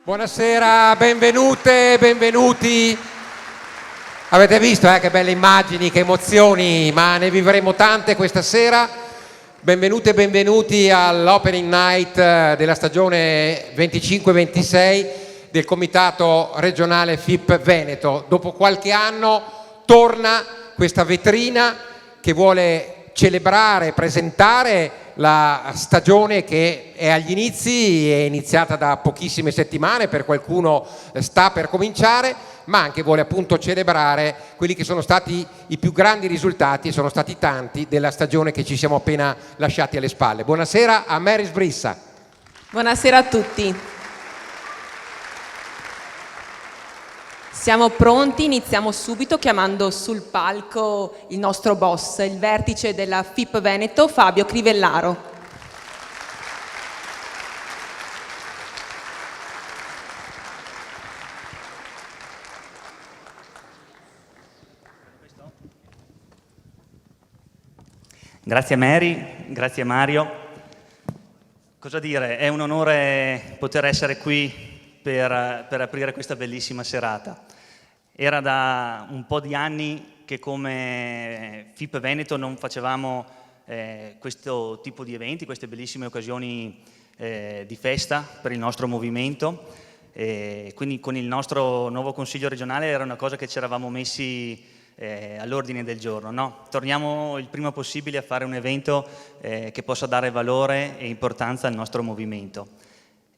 Buonasera, benvenute, benvenuti. Avete visto che belle immagini, che emozioni, ma ne vivremo tante questa sera. Benvenute e benvenuti all'Opening Night della stagione 25-26 del Comitato Regionale FIP Veneto. Dopo qualche anno torna questa vetrina che vuole celebrare, presentare la stagione che è agli inizi, è iniziata da pochissime settimane, per qualcuno sta per cominciare, ma anche vuole appunto celebrare quelli che sono stati i più grandi risultati, e sono stati tanti, della stagione che ci siamo appena lasciati alle spalle. Buonasera a Mary Sbrissa. Buonasera a tutti. Siamo pronti, iniziamo subito chiamando sul palco il nostro boss, il vertice della FIP Veneto, Fabio Crivellaro. Grazie Mary, grazie Mario. Cosa dire, è un onore poter essere qui per aprire questa bellissima serata. Era da un po' di anni che come FIP Veneto non facevamo questo tipo di eventi, queste bellissime occasioni di festa per il nostro movimento. Quindi con il nostro nuovo Consiglio regionale era una cosa che ci eravamo messi all'ordine del giorno, no? Torniamo il prima possibile a fare un evento che possa dare valore e importanza al nostro movimento.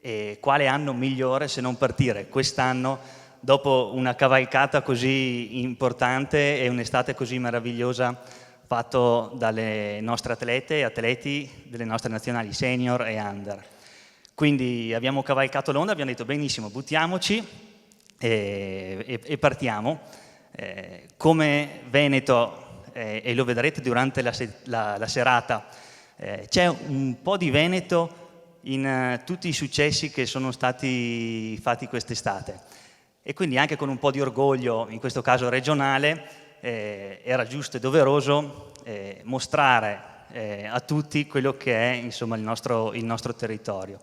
E quale anno migliore se non partire quest'anno dopo una cavalcata così importante e un'estate così meravigliosa fatto dalle nostre atlete e atleti delle nostre nazionali senior e under. Quindi abbiamo cavalcato l'onda, abbiamo detto benissimo, buttiamoci e partiamo. Come Veneto, e lo vedrete durante la serata, c'è un po' di Veneto in tutti i successi che sono stati fatti quest'estate e quindi anche con un po' di orgoglio, in questo caso regionale, era giusto e doveroso mostrare a tutti quello che è insomma il nostro territorio.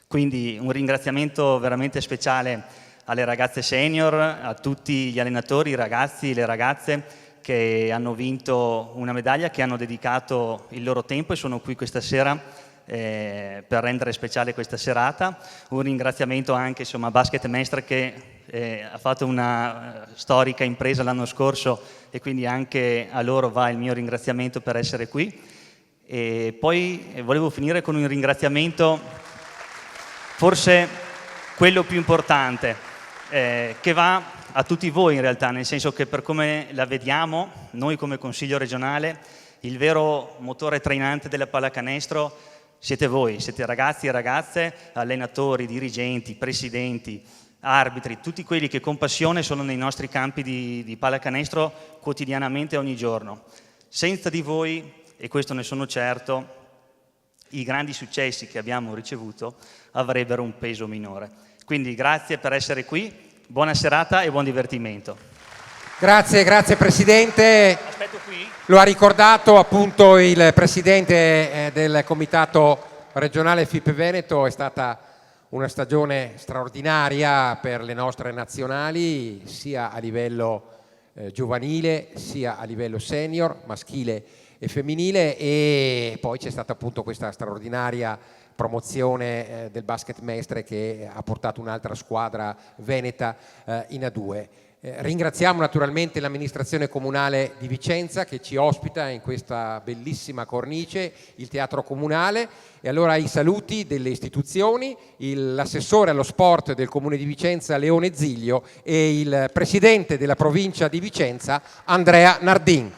Quindi un ringraziamento veramente speciale alle ragazze senior, a tutti gli allenatori, i ragazzi, le ragazze che hanno vinto una medaglia, che hanno dedicato il loro tempo e sono qui questa sera per rendere speciale questa serata. Un ringraziamento anche insomma, a Basket Mestre che ha fatto una storica impresa l'anno scorso e quindi anche a loro va il mio ringraziamento per essere qui. E poi volevo finire con un ringraziamento, forse quello più importante, che va a tutti voi in realtà, nel senso che per come la vediamo, noi come Consiglio regionale, il vero motore trainante della pallacanestro siete voi, siete ragazzi e ragazze, allenatori, dirigenti, presidenti, arbitri, tutti quelli che con passione sono nei nostri campi di pallacanestro quotidianamente ogni giorno. Senza di voi, e questo ne sono certo, i grandi successi che abbiamo ricevuto avrebbero un peso minore. Quindi grazie per essere qui, buona serata e buon divertimento. Grazie Presidente. Aspetto qui. Lo ha ricordato appunto il Presidente del Comitato Regionale FIP Veneto, è stata una stagione straordinaria per le nostre nazionali, sia a livello giovanile, sia a livello senior, maschile e femminile, e poi c'è stata appunto questa straordinaria promozione del basket Mestre che ha portato un'altra squadra veneta in A2. Ringraziamo naturalmente l'amministrazione comunale di Vicenza che ci ospita in questa bellissima cornice, il Teatro Comunale, e allora i saluti delle istituzioni, l'assessore allo sport del Comune di Vicenza Leone Ziglio e il presidente della provincia di Vicenza Andrea Nardin.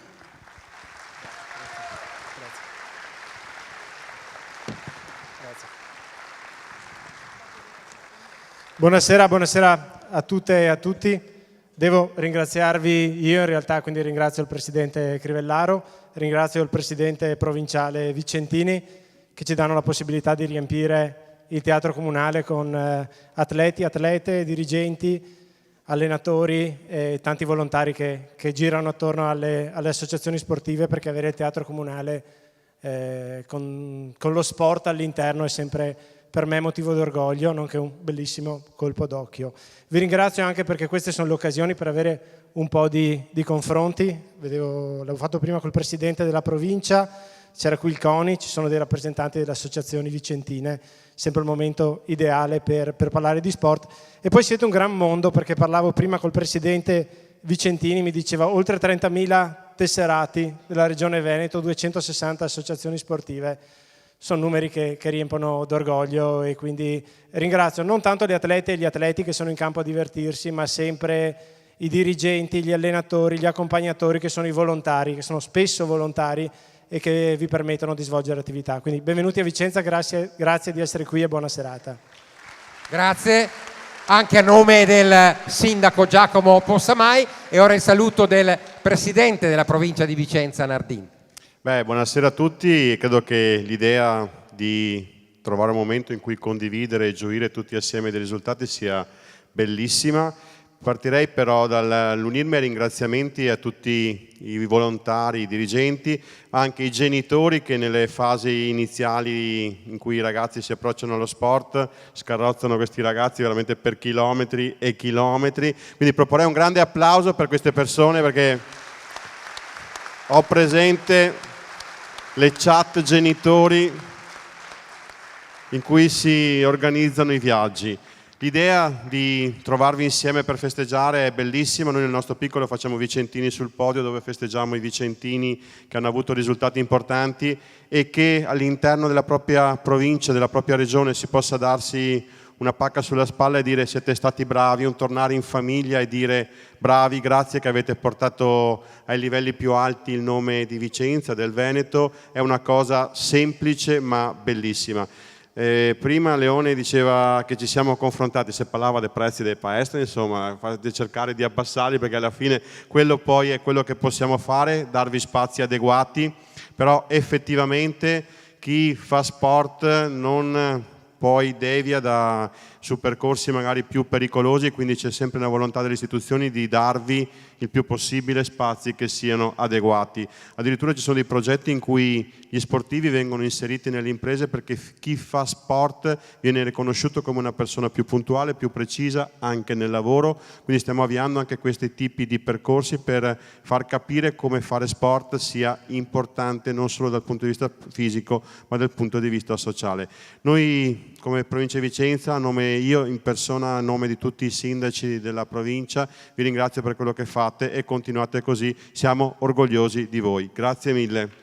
Buonasera a tutte e a tutti. Devo ringraziarvi io in realtà, quindi ringrazio il Presidente Crivellaro, ringrazio il Presidente Provinciale Vicentini che ci danno la possibilità di riempire il Teatro Comunale con atleti, atlete, dirigenti, allenatori e tanti volontari che girano attorno alle associazioni sportive, perché avere il Teatro Comunale con lo sport all'interno è sempre per me motivo d'orgoglio, nonché un bellissimo colpo d'occhio. Vi ringrazio anche perché queste sono le occasioni per avere un po' di confronti. L'avevo fatto prima col Presidente della provincia, c'era qui il CONI, ci sono dei rappresentanti delle associazioni vicentine, sempre il momento ideale per parlare di sport. E poi siete un gran mondo, perché parlavo prima col Presidente Vicentini, mi diceva oltre 30.000 tesserati della Regione Veneto, 260 associazioni sportive. Sono numeri che riempiono d'orgoglio, e quindi ringrazio non tanto gli atleti e gli atleti che sono in campo a divertirsi, ma sempre i dirigenti, gli allenatori, gli accompagnatori che sono i volontari, che sono spesso volontari e che vi permettono di svolgere attività. Quindi benvenuti a Vicenza, grazie di essere qui e buona serata. Grazie, anche a nome del sindaco Giacomo Possamai, e ora il saluto del Presidente della provincia di Vicenza Nardin. Buonasera a tutti. Credo che l'idea di trovare un momento in cui condividere e gioire tutti assieme dei risultati sia bellissima. Partirei però dall'unirmi ai ringraziamenti a tutti i volontari, i dirigenti, anche i genitori che nelle fasi iniziali in cui i ragazzi si approcciano allo sport scarrozzano questi ragazzi veramente per chilometri e chilometri. Quindi proporrei un grande applauso per queste persone, perché ho presente le chat genitori in cui si organizzano i viaggi. L'idea di trovarvi insieme per festeggiare è bellissima. Noi nel nostro piccolo facciamo Vicentini sul podio, dove festeggiamo i vicentini che hanno avuto risultati importanti, e che all'interno della propria provincia, della propria regione, si possa darsi una pacca sulla spalla e dire siete stati bravi, un tornare in famiglia e dire bravi, grazie che avete portato ai livelli più alti il nome di Vicenza, del Veneto. È una cosa semplice ma bellissima. Prima Leone diceva che ci siamo confrontati, se parlava dei prezzi dei palestre, insomma, fate cercare di abbassarli, perché alla fine quello poi è quello che possiamo fare, darvi spazi adeguati, però effettivamente chi fa sport non poi devia su percorsi magari più pericolosi, e quindi c'è sempre una volontà delle istituzioni di darvi il più possibile spazi che siano adeguati. Addirittura ci sono dei progetti in cui gli sportivi vengono inseriti nelle imprese, perché chi fa sport viene riconosciuto come una persona più puntuale, più precisa anche nel lavoro. Quindi stiamo avviando anche questi tipi di percorsi per far capire come fare sport sia importante non solo dal punto di vista fisico, ma dal punto di vista sociale. Noi come provincia di Vicenza, io in persona, a nome di tutti i sindaci della provincia, vi ringrazio per quello che fate e continuate così, siamo orgogliosi di voi. Grazie mille.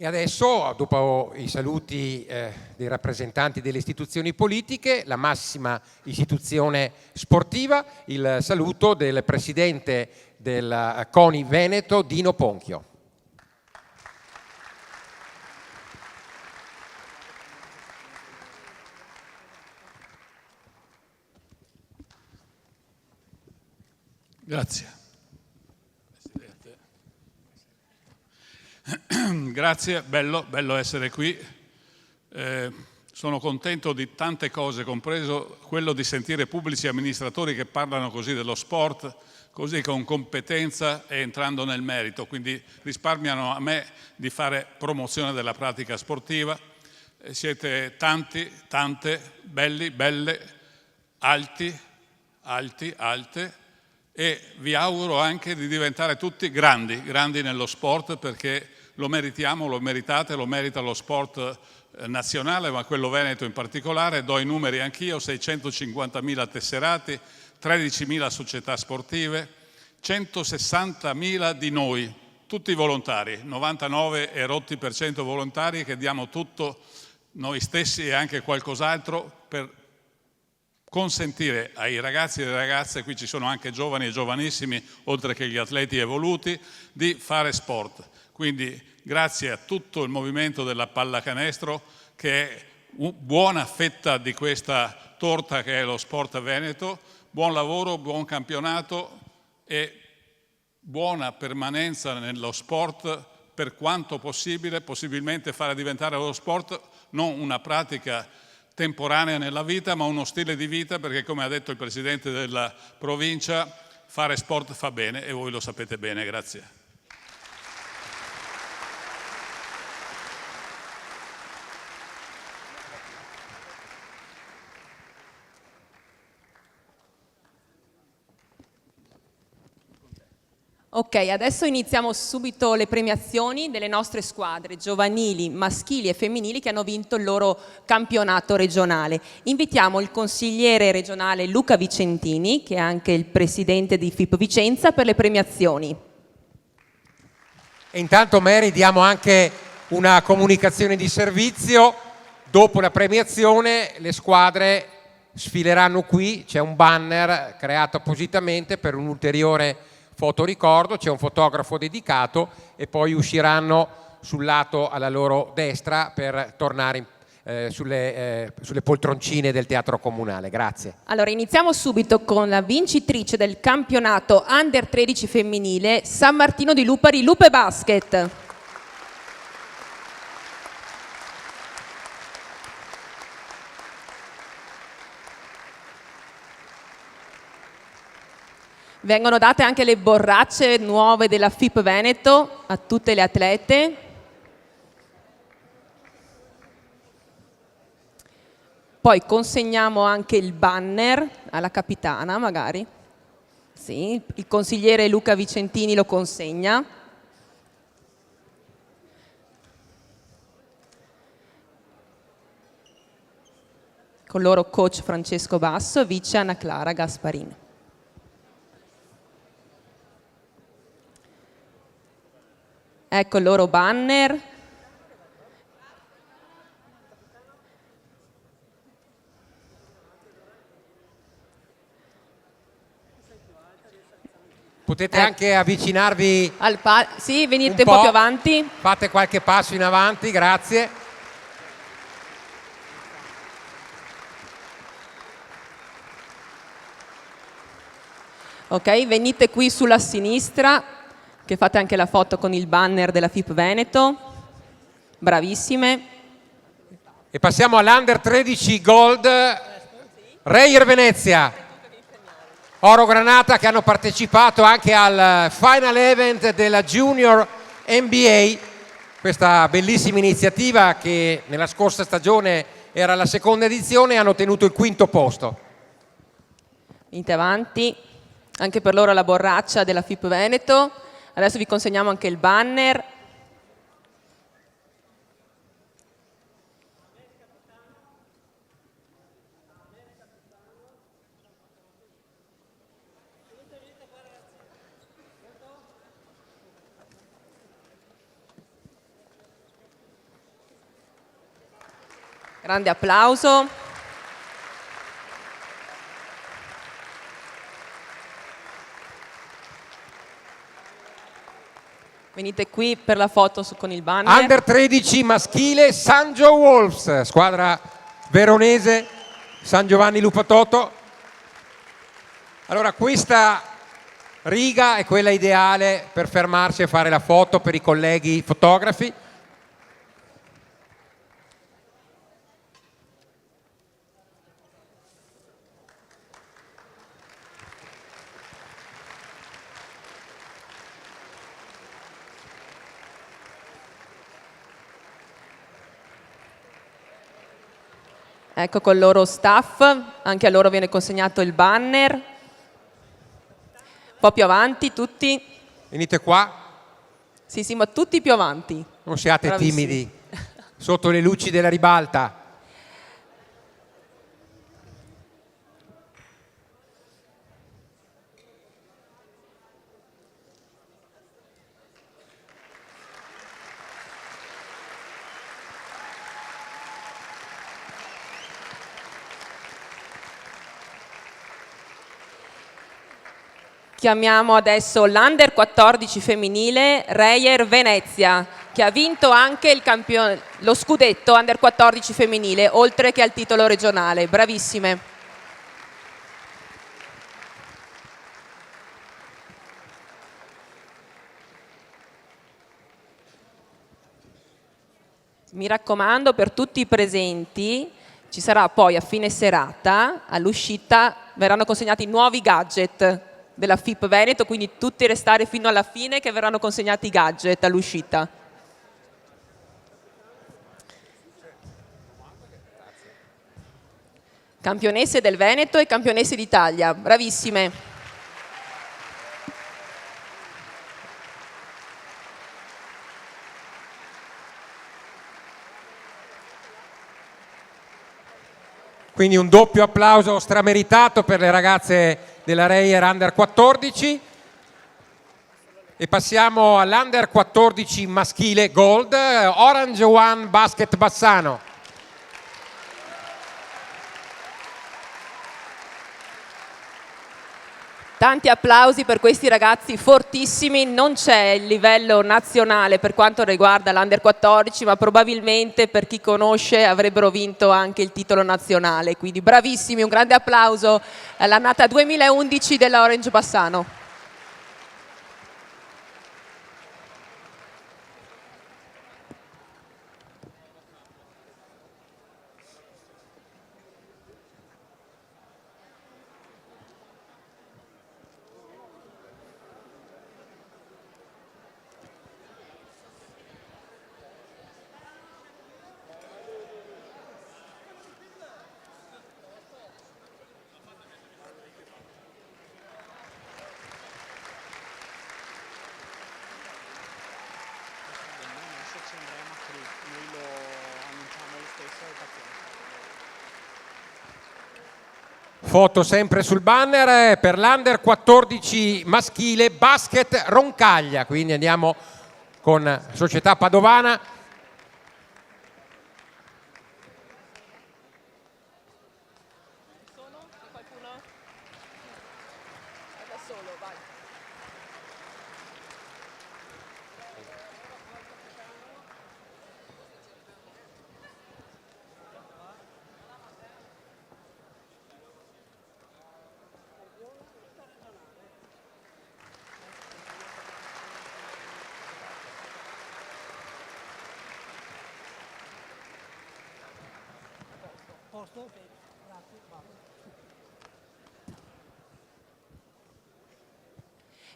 E adesso, dopo i saluti dei rappresentanti delle istituzioni politiche, la massima istituzione sportiva, il saluto del presidente del CONI Veneto, Dino Ponchio. Grazie. Grazie, bello essere qui. Sono contento di tante cose, compreso quello di sentire pubblici amministratori che parlano così dello sport, così con competenza e entrando nel merito, quindi risparmiano a me di fare promozione della pratica sportiva. Siete tanti, tante, belli, belle, alti, alte, e vi auguro anche di diventare tutti grandi nello sport, perché lo meritiamo, lo meritate, lo merita lo sport nazionale, ma quello veneto in particolare. Do i numeri anch'io: 650.000 tesserati, 13.000 società sportive, 160.000 di noi, tutti volontari, 99 e rotti per cento volontari, che diamo tutto noi stessi e anche qualcos'altro per consentire ai ragazzi e alle ragazze, qui ci sono anche giovani e giovanissimi, oltre che gli atleti evoluti, di fare sport. Quindi grazie a tutto il movimento della pallacanestro, che è buona fetta di questa torta che è lo sport veneto. Buon lavoro, buon campionato e buona permanenza nello sport per quanto possibile, possibilmente fare diventare lo sport non una pratica temporanea nella vita, ma uno stile di vita, perché come ha detto il Presidente della provincia, fare sport fa bene e voi lo sapete bene. Grazie. Ok, adesso iniziamo subito le premiazioni delle nostre squadre giovanili, maschili e femminili che hanno vinto il loro campionato regionale. Invitiamo il consigliere regionale Luca Vicentini, che è anche il presidente di FIP Vicenza, per le premiazioni. E intanto, Mary, diamo anche una comunicazione di servizio. Dopo la premiazione le squadre sfileranno qui, c'è un banner creato appositamente per un ulteriore fotoricordo, c'è un fotografo dedicato e poi usciranno sul lato alla loro destra per tornare sulle poltroncine del Teatro Comunale. Grazie. Allora, iniziamo subito con la vincitrice del campionato Under 13 femminile, San Martino di Lupari, Lupe Basket. Vengono date anche le borracce nuove della FIP Veneto a tutte le atlete. Poi consegniamo anche il banner alla capitana, magari. Sì, il consigliere Luca Vicentini lo consegna. Con loro coach Francesco Basso e vice Anna Clara Gasparini. Ecco il loro banner. Potete anche avvicinarvi sì, venite un po' più avanti. Fate qualche passo in avanti, grazie. Ok, venite qui sulla sinistra, che fate anche la foto con il banner della FIP Veneto. Bravissime. E passiamo all'Under 13 Gold Reyer Venezia, Oro Granata, che hanno partecipato anche al Final Event della Junior NBA, questa bellissima iniziativa che nella scorsa stagione era la seconda edizione e hanno ottenuto il quinto posto. Venite avanti, anche per loro la borraccia della FIP Veneto. Adesso vi consegniamo anche il banner. Grande applauso. Venite qui per la foto con il banner. Under 13 maschile San Gio Wolves, squadra veronese, San Giovanni Lupatoto. Allora, questa riga è quella ideale per fermarsi e fare la foto per i colleghi fotografi. Ecco col loro staff, anche a loro viene consegnato il banner. Un po' più avanti tutti. Venite qua, Sì, ma tutti più avanti. non siate Bravissimi. timidi, sotto le luci della ribalta. Chiamiamo adesso l'Under 14 femminile Reyer Venezia, che ha vinto anche lo scudetto Under 14 femminile, oltre che al titolo regionale. Bravissime. Mi raccomando, per tutti i presenti ci sarà poi a fine serata, all'uscita, verranno consegnati nuovi gadget della FIP Veneto, quindi tutti restare fino alla fine che verranno consegnati i gadget all'uscita. Campionesse del Veneto e campionesse d'Italia, bravissime. Quindi un doppio applauso strameritato per le ragazze della Reyer Under 14. E passiamo all'Under 14 maschile Gold, Orange One Basket Bassano. Tanti applausi per questi ragazzi fortissimi. Non c'è il livello nazionale per quanto riguarda l'Under 14, ma probabilmente per chi conosce avrebbero vinto anche il titolo nazionale. Quindi bravissimi, un grande applauso all'annata 2011 della Orange Bassano. Foto sempre sul banner per l'Under 14 maschile Basket Roncaglia, quindi andiamo con Società Padovana.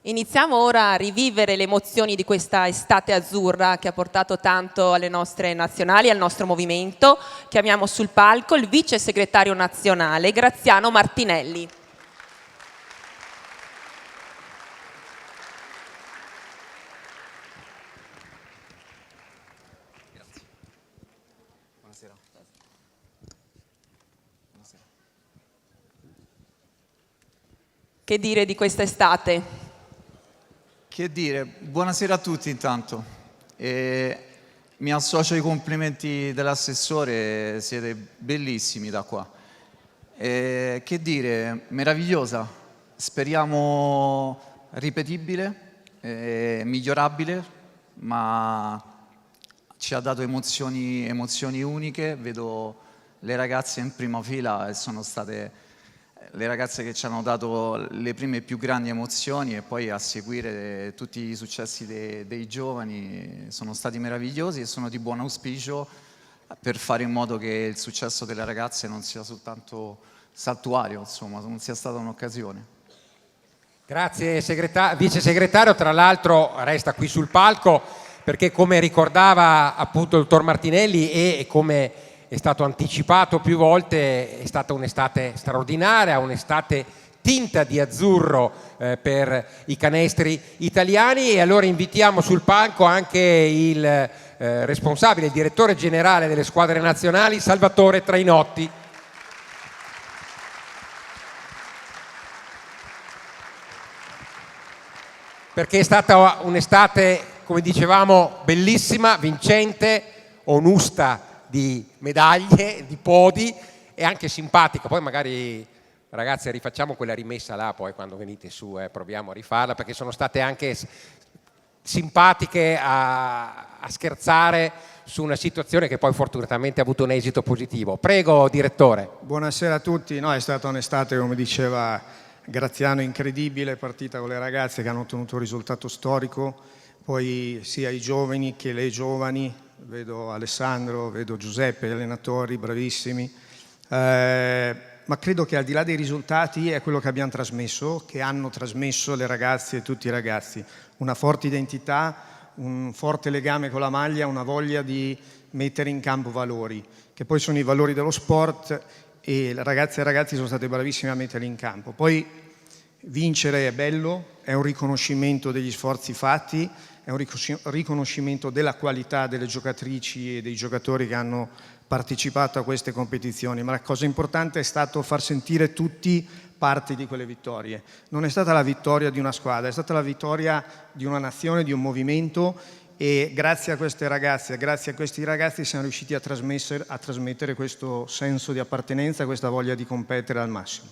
Iniziamo ora a rivivere le emozioni di questa estate azzurra che ha portato tanto alle nostre nazionali, al nostro movimento. Chiamiamo sul palco il vice segretario nazionale Graziano Martinelli. Che dire di questa estate? Che dire, buonasera a tutti intanto. Mi mi associo ai complimenti dell'assessore, siete bellissimi da qua. Che dire, meravigliosa, speriamo ripetibile, migliorabile, ma ci ha dato emozioni uniche. Vedo le ragazze in prima fila e sono state le ragazze che ci hanno dato le prime più grandi emozioni, e poi a seguire tutti i successi dei giovani sono stati meravigliosi e sono di buon auspicio per fare in modo che il successo delle ragazze non sia soltanto saltuario, insomma, non sia stata un'occasione. Grazie vice segretario, tra l'altro resta qui sul palco perché, come ricordava appunto il dottor Martinelli e come è stato anticipato più volte, è stata un'estate straordinaria, un'estate tinta di azzurro per i canestri italiani, e allora invitiamo sul palco anche il responsabile, il direttore generale delle squadre nazionali, Salvatore Trainotti. Perché è stata un'estate, come dicevamo, bellissima, vincente, onusta di medaglie, di podi e anche simpatica. Poi magari, ragazzi, rifacciamo quella rimessa là, poi quando venite su, proviamo a rifarla, perché sono state anche simpatiche a scherzare su una situazione che poi fortunatamente ha avuto un esito positivo. Prego, direttore. Buonasera a tutti. No, è stata un'estate, come diceva Graziano, incredibile, partita con le ragazze che hanno ottenuto un risultato storico, poi sia i giovani che le giovani. Vedo Alessandro, vedo Giuseppe, gli allenatori bravissimi, ma credo che al di là dei risultati è quello che abbiamo trasmesso, che hanno trasmesso le ragazze e tutti i ragazzi: una forte identità, un forte legame con la maglia, una voglia di mettere in campo valori, che poi sono i valori dello sport, e le ragazze e i ragazzi sono stati bravissimi a metterli in campo. Poi vincere è bello, è un riconoscimento degli sforzi fatti, è un riconoscimento della qualità delle giocatrici e dei giocatori che hanno partecipato a queste competizioni, ma la cosa importante è stato far sentire tutti parte di quelle vittorie. Non è stata la vittoria di una squadra, è stata la vittoria di una nazione, di un movimento, e grazie a queste ragazze, grazie a questi ragazzi siamo riusciti a trasmettere questo senso di appartenenza, questa voglia di competere al massimo.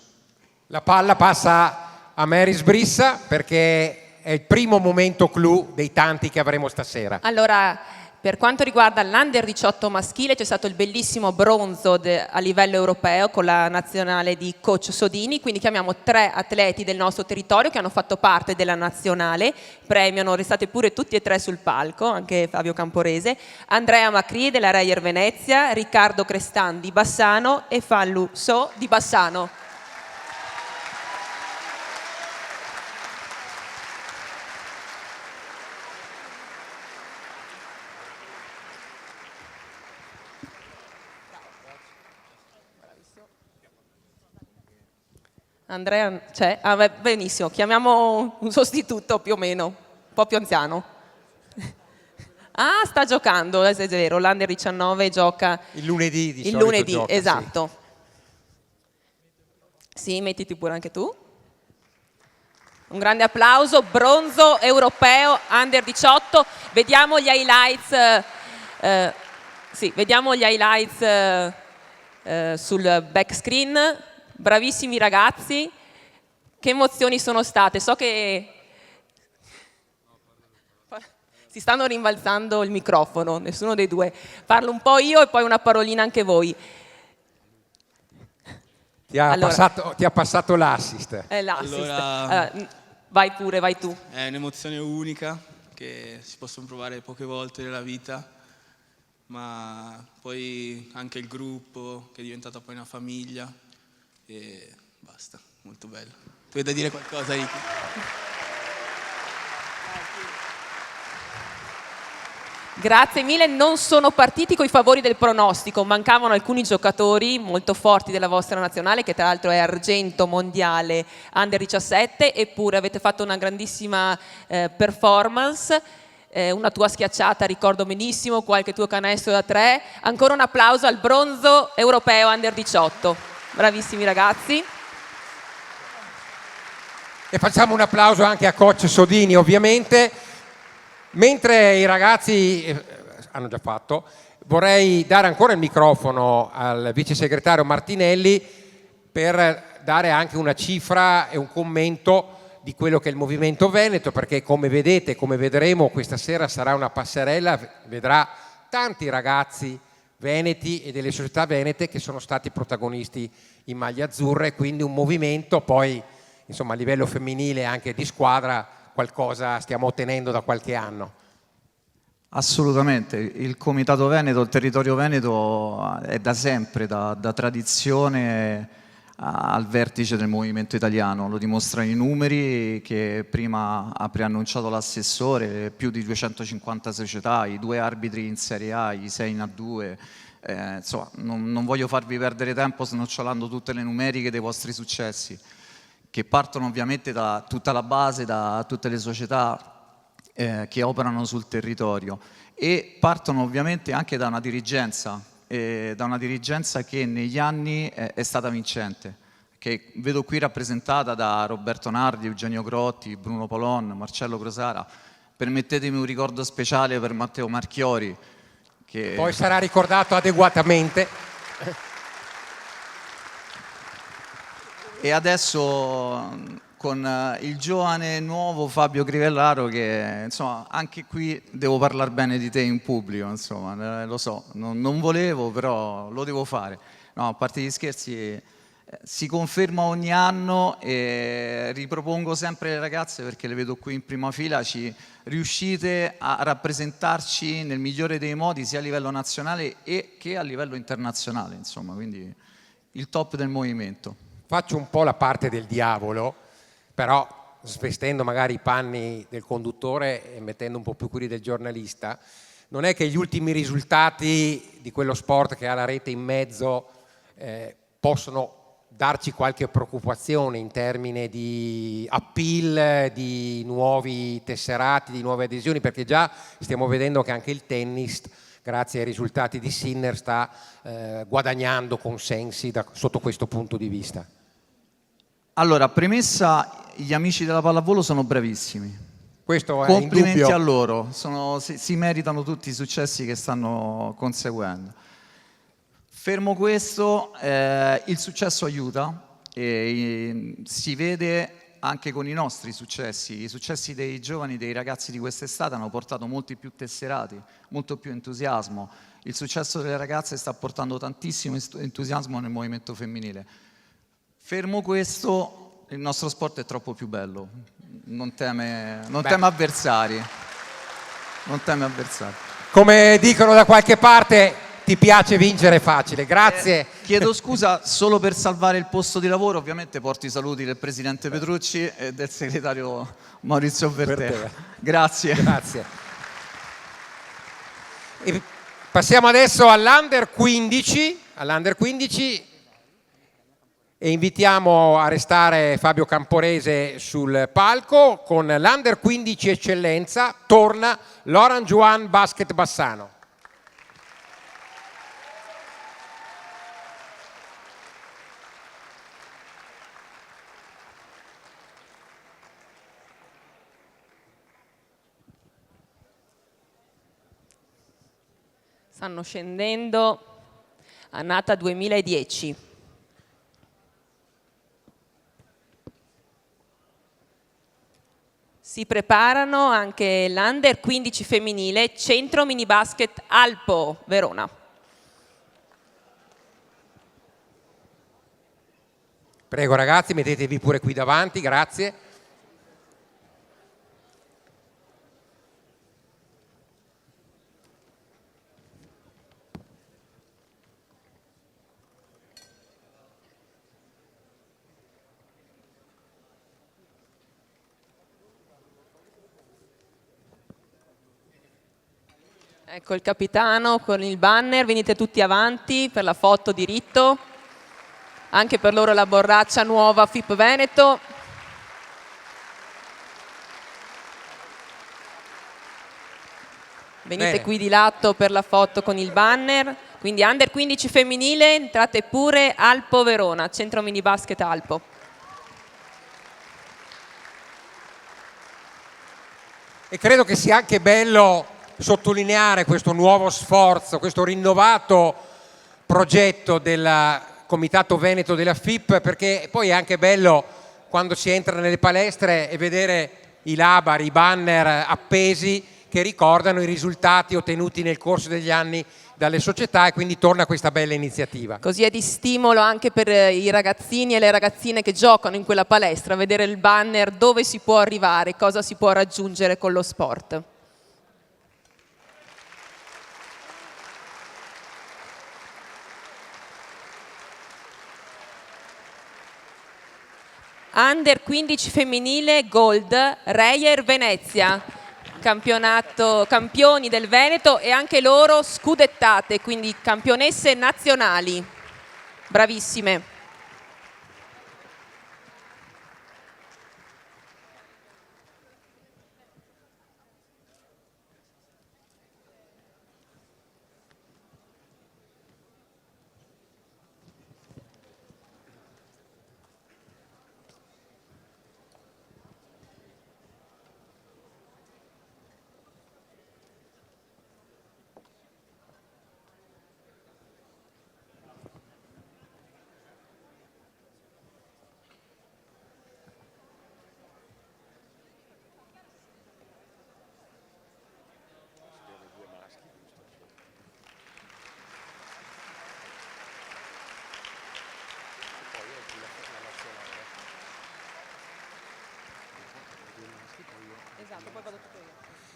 La palla passa a Mary Sbrissa perché è il primo momento clou dei tanti che avremo stasera. Allora, per quanto riguarda l'Under 18 maschile, c'è stato il bellissimo bronzo a livello europeo con la nazionale di coach Sodini, quindi chiamiamo 3 atleti del nostro territorio che hanno fatto parte della nazionale. Premio, restate pure tutti e 3 sul palco, anche Fabio Camporese, Andrea Macri della Reyer Venezia, Riccardo Crestan di Bassano e Fallu So di Bassano. Andrea c'è? Benissimo, chiamiamo un sostituto più o meno, un po' più anziano. Ah, sta giocando, è vero, l'Under 19 gioca il lunedì di il solito lunedì, gioca, esatto. Sì, mettiti pure anche tu. Un grande applauso, bronzo europeo Under 18. Vediamo gli highlights. Vediamo gli highlights sul back screen. Bravissimi ragazzi, che emozioni sono state. So che si stanno rimbalzando il microfono, nessuno dei due. Parlo un po' io e poi una parolina anche voi. Ti ha passato l'assist. L'assist. Allora, vai pure, vai tu. è un'emozione unica che si possono provare poche volte nella vita, ma poi anche il gruppo che è diventato poi una famiglia. E basta, molto bello. Tu hai da dire qualcosa, Ricky? Grazie mille, non sono partiti coi favori del pronostico, mancavano alcuni giocatori molto forti della vostra nazionale, che tra l'altro è argento mondiale Under 17, eppure avete fatto una grandissima performance, una tua schiacciata ricordo benissimo, qualche tuo canestro da 3, ancora un applauso al bronzo europeo Under 18. Bravissimi ragazzi. E facciamo un applauso anche a coach Sodini, ovviamente. Mentre i ragazzi hanno già fatto. Vorrei dare ancora il microfono al vice segretario Martinelli per dare anche una cifra e un commento di quello che è il movimento veneto, perché come vedete, come vedremo, questa sera sarà una passerella, vedrà tanti ragazzi veneti e delle società venete che sono stati protagonisti in maglia azzurra, e quindi un movimento. Poi insomma a livello femminile anche di squadra qualcosa stiamo ottenendo da qualche anno. Assolutamente, il Comitato Veneto, il territorio veneto è da sempre, da tradizione al vertice del movimento italiano, lo dimostrano i numeri che prima ha preannunciato l'assessore, più di 250 società, i 2 arbitri in Serie A, i 6 in A2, insomma non voglio farvi perdere tempo snocciolando tutte le numeriche dei vostri successi, che partono ovviamente da tutta la base, da tutte le società che operano sul territorio, e partono ovviamente anche da una dirigenza che negli anni è stata vincente, che vedo qui rappresentata da Roberto Nardi, Eugenio Grotti, Bruno Polon, Marcello Crosara. Permettetemi un ricordo speciale per Matteo Marchiori, che Poi sarà ricordato adeguatamente. E adesso con il giovane nuovo Fabio Crivellaro, che insomma anche qui devo parlare bene di te in pubblico, insomma, lo so, non volevo, però lo devo fare. No, a parte gli scherzi, si conferma ogni anno e ripropongo sempre le ragazze, perché le vedo qui in prima fila, riuscite a rappresentarci nel migliore dei modi sia a livello nazionale che a livello internazionale, insomma, quindi il top del movimento. Faccio un po' la parte del diavolo, però svestendo magari i panni del conduttore e mettendo un po' più quelli del giornalista. Non è che gli ultimi risultati di quello sport che ha la rete in mezzo possono darci qualche preoccupazione in termini di appeal, di nuovi tesserati, di nuove adesioni, perché già stiamo vedendo che anche il tennis, grazie ai risultati di Sinner, sta guadagnando consensi sotto questo punto di vista. Allora, premessa, gli amici della pallavolo sono bravissimi. Questo è complimenti indubbio. a loro, si meritano tutti i successi che stanno conseguendo. Fermo questo, il successo aiuta, e si vede anche con i nostri successi. I successi dei giovani, dei ragazzi di quest'estate hanno portato molti più tesserati, molto più entusiasmo. Il successo delle ragazze sta portando tantissimo entusiasmo nel movimento femminile. Fermo questo, il nostro sport è troppo più bello, non teme avversari. Non teme avversari. Come dicono da qualche parte, ti piace vincere facile. Grazie. Chiedo scusa, solo per salvare il posto di lavoro, ovviamente porto i saluti del presidente Petrucci e del segretario Maurizio Bertè. Grazie. Grazie. E passiamo adesso all'Under 15. E invitiamo a restare Fabio Camporese sul palco. Con l'Under 15 Eccellenza torna l'Orange One Basket Bassano. Stanno scendendo. Annata 2010. Si preparano anche l'Under 15 femminile, Centro Mini Basket Alpo, Verona. Prego ragazzi, mettetevi pure qui davanti, grazie. Ecco il capitano con il banner, venite tutti avanti per la foto di rito. Anche per loro la borraccia nuova FIP Veneto. Venite Bene. qui di lato per la foto con il banner. Quindi Under 15 femminile, entrate pure Alpo Verona, Centro Mini Basket Alpo. E credo che sia anche bello sottolineare questo nuovo sforzo, questo rinnovato progetto del Comitato Veneto della FIP, perché poi è anche bello quando si entra nelle palestre e vedere i labari, i banner appesi che ricordano i risultati ottenuti nel corso degli anni dalle società, e quindi torna questa bella iniziativa. Così è di stimolo anche per i ragazzini e le ragazzine che giocano in quella palestra, vedere il banner, dove si può arrivare, cosa si può raggiungere con lo sport. Under 15 femminile Gold, Reyer Venezia. Campioni del Veneto e anche loro scudettate, quindi campionesse nazionali. Bravissime.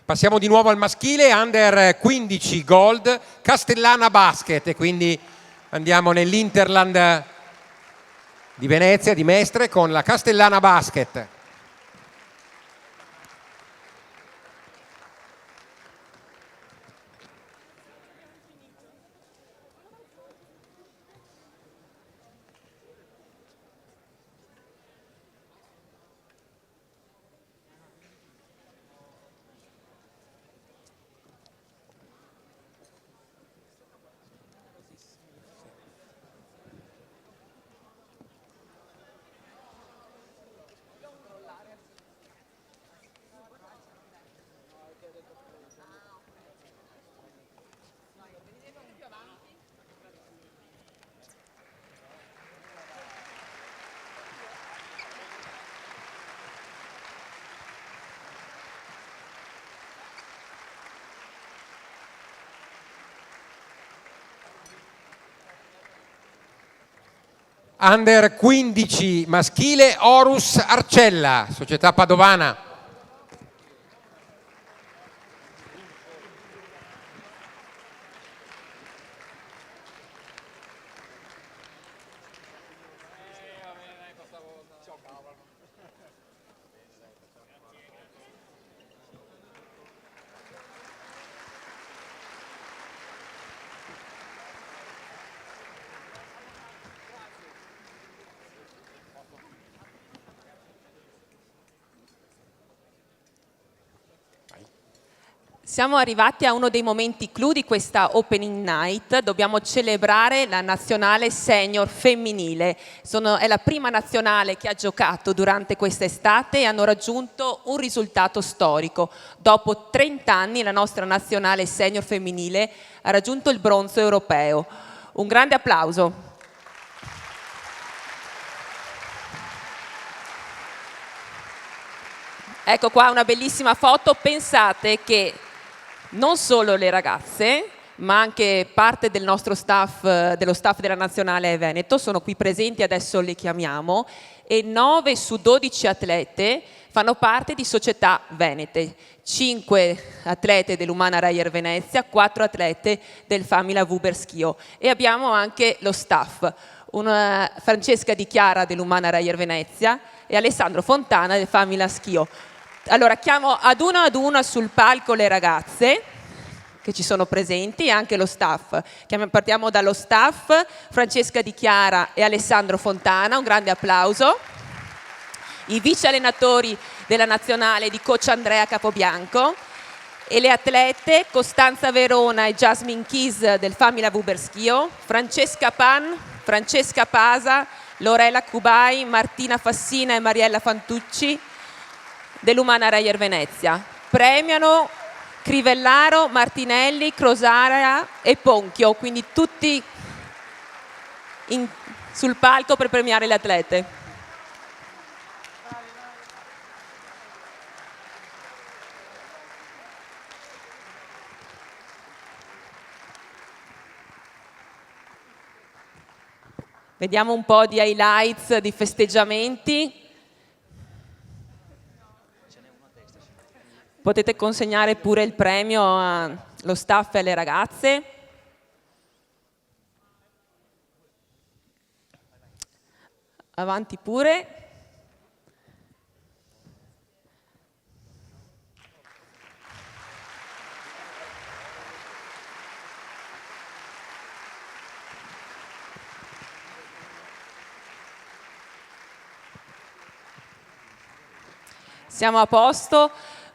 Passiamo di nuovo al maschile, Under 15 Gold, Castellana Basket, e quindi andiamo nell'Interland di Venezia, di Mestre, con la Castellana Basket. Under 15 maschile, Horus Arcella, società padovana. Siamo arrivati a uno dei momenti clou di questa Opening Night. Dobbiamo celebrare la nazionale senior femminile. È la prima nazionale che ha giocato durante quest'estate e hanno raggiunto un risultato storico. Dopo 30 anni la nostra nazionale senior femminile ha raggiunto il bronzo europeo. Un grande applauso. Ecco qua una bellissima foto. Pensate che non solo le ragazze, ma anche parte del nostro staff, dello staff della Nazionale Veneto, sono qui presenti, adesso le chiamiamo, e 9 su 12 atlete fanno parte di società venete. 5 atlete dell'Umana Reyer Venezia, 4 atlete del Famila Vuber Schio. E abbiamo anche lo staff, Francesca Di Chiara dell'Umana Reyer Venezia e Alessandro Fontana del Famila Schio. Allora chiamo ad una sul palco le ragazze che ci sono presenti e anche lo staff. Partiamo dallo staff, Francesca Di Chiara e Alessandro Fontana, un grande applauso. I vice allenatori della nazionale di coach Andrea Capobianco e le atlete Costanza Verona e Jasmine Keys del Famila Vuber Schio, Francesca Pan, Francesca Pasa, Lorela Cubai, Martina Fassina e Mariella Fantucci dell'Umana Reyer Venezia. Premiano Crivellaro, Martinelli, Crosara e Ponchio, quindi tutti sul palco per premiare le atlete. Vediamo un po' di highlights, di festeggiamenti. Potete consegnare pure il premio allo staff e alle ragazze. Avanti pure. Siamo a posto.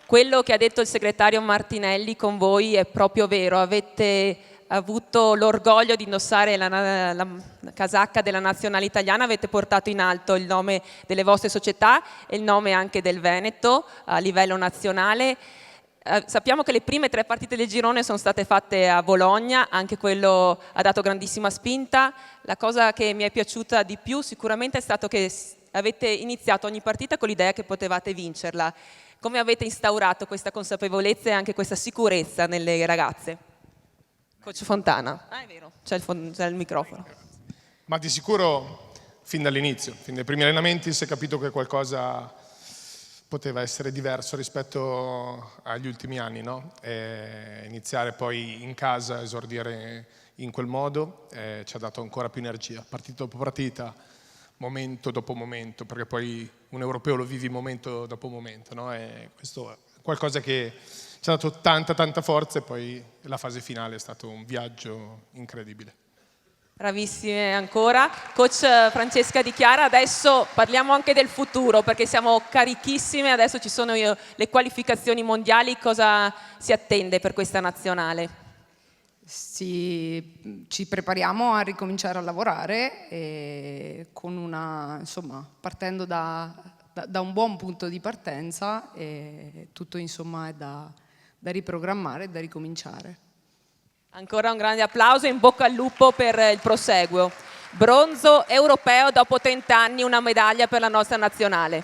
Quello che ha detto il segretario Martinelli con voi è proprio vero. Avete avuto l'orgoglio di indossare la casacca della nazionale italiana, avete portato in alto il nome delle vostre società e il nome anche del Veneto a livello nazionale. Sappiamo che le prime 3 partite del girone sono state fatte a Bologna, anche quello ha dato grandissima spinta. La cosa che mi è piaciuta di più sicuramente è stato che avete iniziato ogni partita con l'idea che potevate vincerla. Come avete instaurato questa consapevolezza e anche questa sicurezza nelle ragazze? Coach Fontana. Ah, è vero, c'è il microfono. Ma di sicuro fin dall'inizio, fin dai primi allenamenti si è capito che qualcosa poteva essere diverso rispetto agli ultimi anni, no? Iniziare poi in casa, esordire in quel modo, ci ha dato ancora più energia, partita dopo partita, momento dopo momento, perché poi un europeo lo vivi momento dopo momento, no? E questo è qualcosa che ci ha dato tanta forza e poi la fase finale è stato un viaggio incredibile. Bravissime ancora. Coach Francesca Di Chiara, adesso parliamo anche del futuro perché siamo carichissime, adesso ci sono le qualificazioni mondiali, cosa si attende per questa nazionale? Ci prepariamo a ricominciare a lavorare e partendo da un buon punto di partenza e tutto insomma è da riprogrammare e da ricominciare. Ancora un grande applauso e in bocca al lupo per il proseguo. Bronzo europeo dopo 30 anni, una medaglia per la nostra nazionale.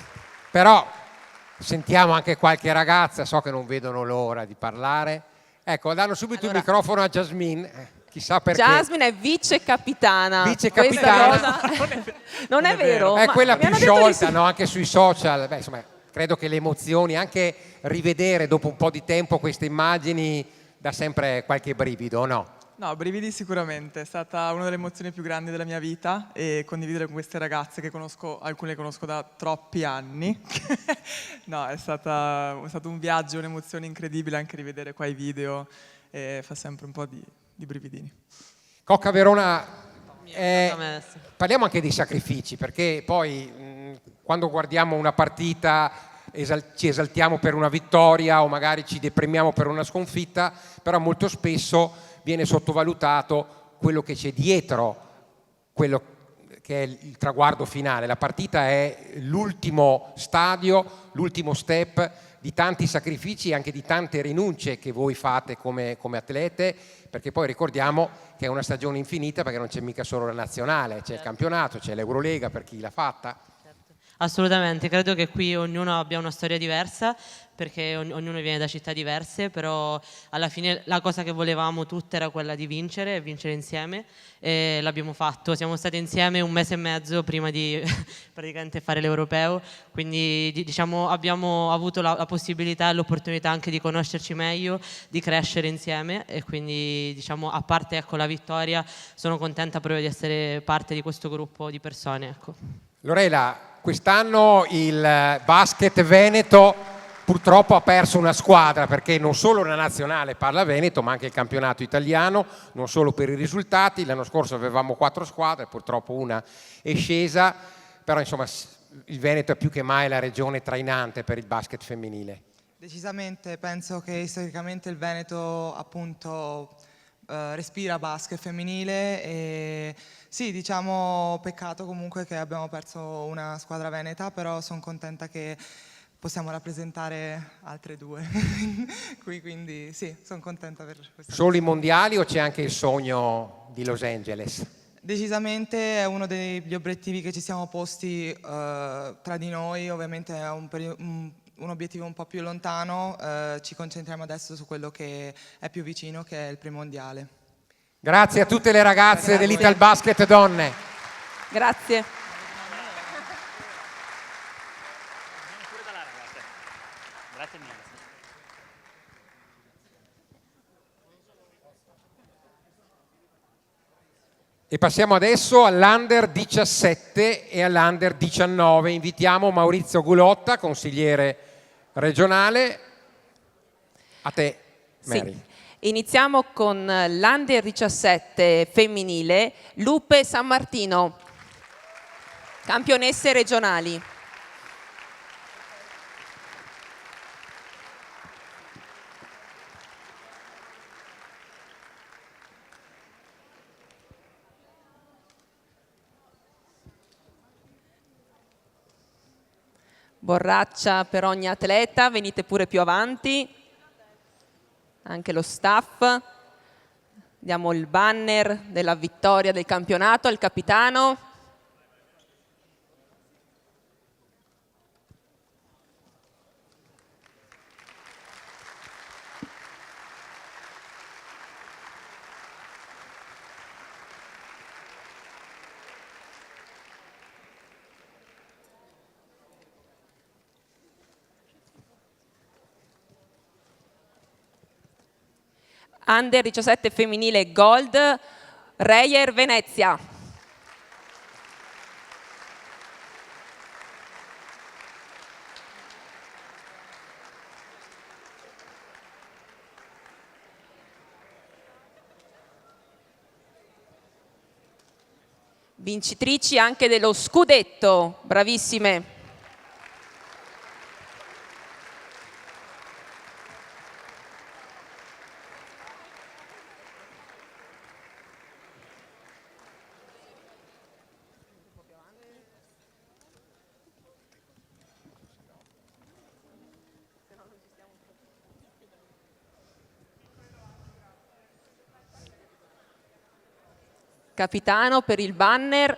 Però sentiamo anche qualche ragazza, so che non vedono l'ora di parlare. Ecco, danno subito il microfono a Jasmine, chissà perché. Jasmine è vice capitana. Vice capitana. Non è vero. È quella più sciolta, sì. no? Anche sui social. Beh, insomma, credo che le emozioni, anche rivedere dopo un po' di tempo queste immagini, dà sempre qualche brivido, no? No, brividi sicuramente, è stata una delle emozioni più grandi della mia vita e condividere con queste ragazze che conosco, alcune le conosco da troppi anni. No, è stato un viaggio, un'emozione incredibile anche rivedere qua i video e fa sempre un po' di brividini. Cocca Verona, parliamo anche dei sacrifici, perché poi quando guardiamo una partita ci esaltiamo per una vittoria o magari ci deprimiamo per una sconfitta, però molto spesso viene sottovalutato quello che c'è dietro, quello che è il traguardo finale. La partita è l'ultimo stadio, l'ultimo step di tanti sacrifici e anche di tante rinunce che voi fate come atlete, perché poi ricordiamo che è una stagione infinita perché non c'è mica solo la nazionale, c'è il campionato, c'è l'Eurolega per chi l'ha fatta. Assolutamente, credo che qui ognuno abbia una storia diversa perché ognuno viene da città diverse, però alla fine la cosa che volevamo tutte era quella di vincere e vincere insieme e l'abbiamo fatto. Siamo stati insieme 1 mese e mezzo prima di praticamente fare l'Europeo, quindi diciamo abbiamo avuto la possibilità e l'opportunità anche di conoscerci meglio, di crescere insieme e quindi diciamo a parte ecco, la vittoria sono contenta proprio di essere parte di questo gruppo di persone. Ecco. Lorela, quest'anno il basket veneto purtroppo ha perso una squadra perché non solo la nazionale parla veneto ma anche il campionato italiano, non solo per i risultati. L'anno scorso avevamo 4 squadre, purtroppo una è scesa, però insomma il Veneto è più che mai la regione trainante per il basket femminile. Decisamente, penso che storicamente il Veneto appunto respira basket femminile e sì, diciamo peccato comunque che abbiamo perso una squadra veneta, però sono contenta che possiamo rappresentare altre due. Quindi sì, sono contenta per questa Solo i mondiali o c'è anche il sogno di Los Angeles? Decisamente è uno degli obiettivi che ci siamo posti tra di noi, ovviamente è un obiettivo un po' più lontano, ci concentriamo adesso su quello che è più vicino, che è il premondiale. Grazie a tutte le ragazze dell'Italbasket donne. Grazie. Grazie mille. E passiamo adesso all'Under 17 e all'Under 19. Invitiamo Maurizio Gulotta, consigliere regionale. A te, Mary. Sì. Iniziamo con l'Under 17 femminile, Lupe San Martino, campionesse regionali. Borraccia per ogni atleta, venite pure più avanti, anche lo staff. Diamo il banner della vittoria del campionato al capitano. Under 17 femminile Gold, Reyer Venezia. Vincitrici anche dello scudetto, bravissime. Capitano per il banner,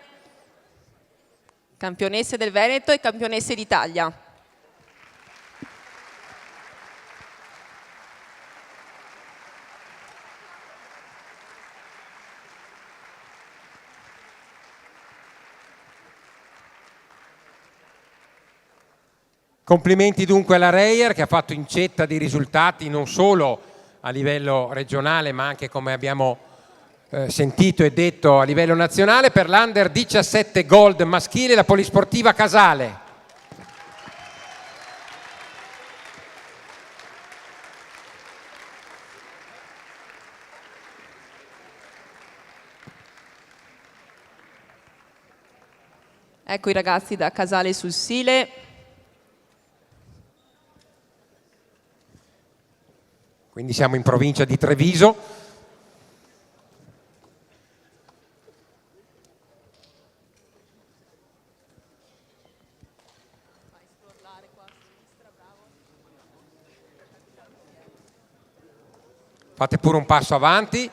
campionesse del Veneto e campionesse d'Italia. Complimenti dunque alla Reyer che ha fatto incetta di risultati non solo a livello regionale ma anche, come abbiamo sentito e detto, a livello nazionale. Per l'Under 17 Gold maschile la Polisportiva Casale. Ecco i ragazzi da Casale sul Sile. Quindi siamo in provincia di Treviso. Fate pure un passo avanti.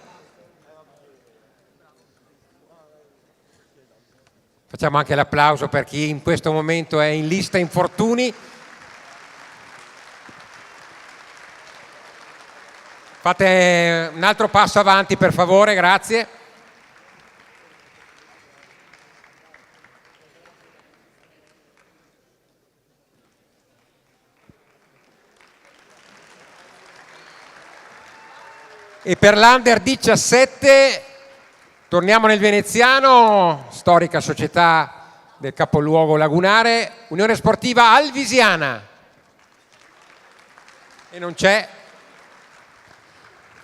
Facciamo anche l'applauso per chi in questo momento è in lista infortuni. Fate un altro passo avanti per favore, grazie. E per l'Under 17 torniamo nel veneziano, storica società del capoluogo lagunare, Unione Sportiva Alvisiana. E non c'è.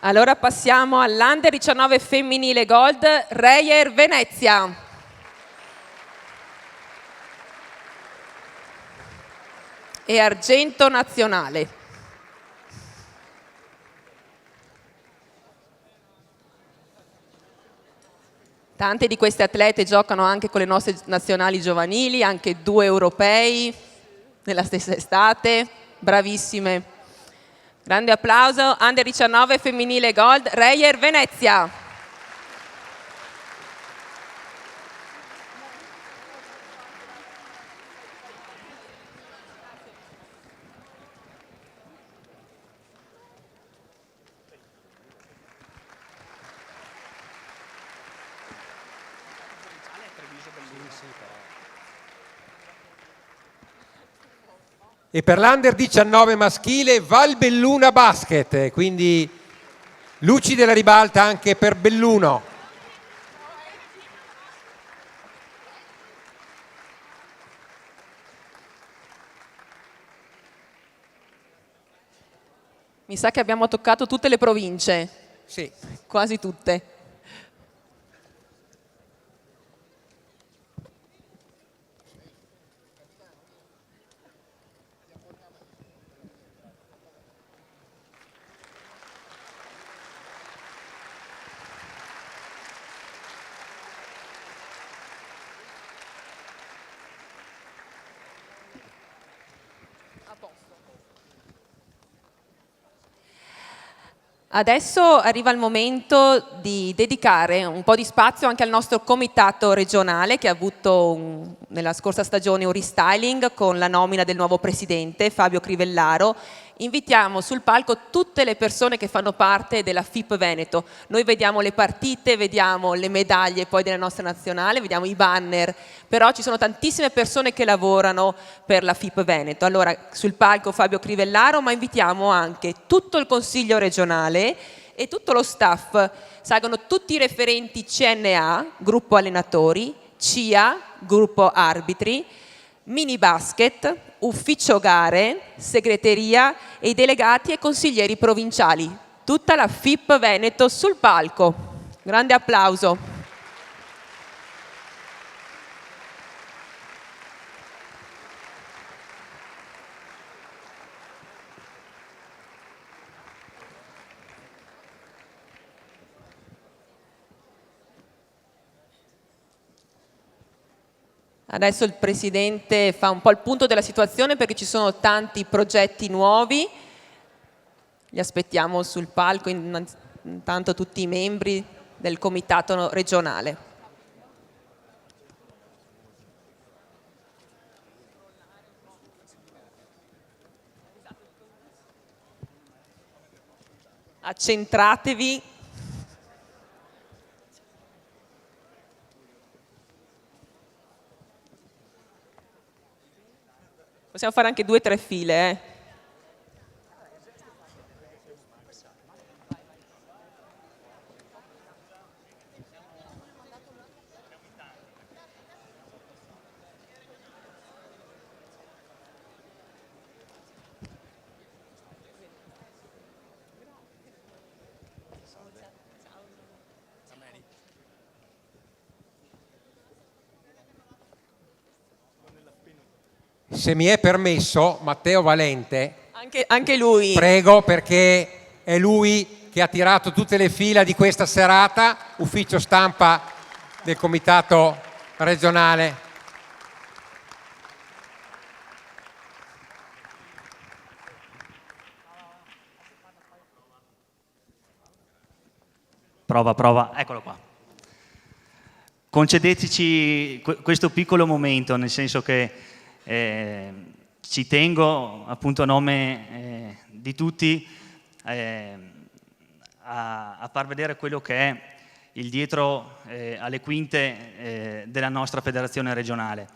Allora passiamo all'Under 19 femminile Gold, Reyer Venezia. E argento nazionale. Tante di queste atlete giocano anche con le nostre nazionali giovanili, anche 2 europei. nella stessa estate, bravissime. Grande applauso, Under 19 femminile Gold, Reyer Venezia. E per l'Under 19 maschile Valbelluna Basket, quindi luci della ribalta anche per Belluno. Mi sa che abbiamo toccato tutte le province. Sì. Quasi tutte. Adesso arriva il momento di dedicare un po' di spazio anche al nostro comitato regionale che ha avuto nella scorsa stagione un restyling con la nomina del nuovo presidente Fabio Crivellaro. Invitiamo sul palco tutte le persone che fanno parte della FIP Veneto. Noi vediamo le partite, vediamo le medaglie poi della nostra nazionale, vediamo i banner, però ci sono tantissime persone che lavorano per la FIP Veneto. Allora sul palco Fabio Crivellaro, ma invitiamo anche tutto il Consiglio regionale e tutto lo staff. Salgono tutti i referenti CNA, gruppo allenatori, CIA, gruppo arbitri, mini basket, ufficio gare, segreteria e i delegati e consiglieri provinciali. Tutta la FIP Veneto sul palco. Grande applauso. Adesso il Presidente fa un po' il punto della situazione perché ci sono tanti progetti nuovi. Li aspettiamo sul palco, intanto tutti i membri del Comitato regionale. Accentratevi. Possiamo fare anche 2 o 3 file, Se mi è permesso, Matteo Valente, anche lui. Prego, perché è lui che ha tirato tutte le fila di questa serata, ufficio stampa del Comitato regionale. Prova, eccolo qua. Concedeteci questo piccolo momento, nel senso che ci tengo, appunto a nome di tutti, a far vedere quello che è il dietro alle quinte della nostra federazione regionale.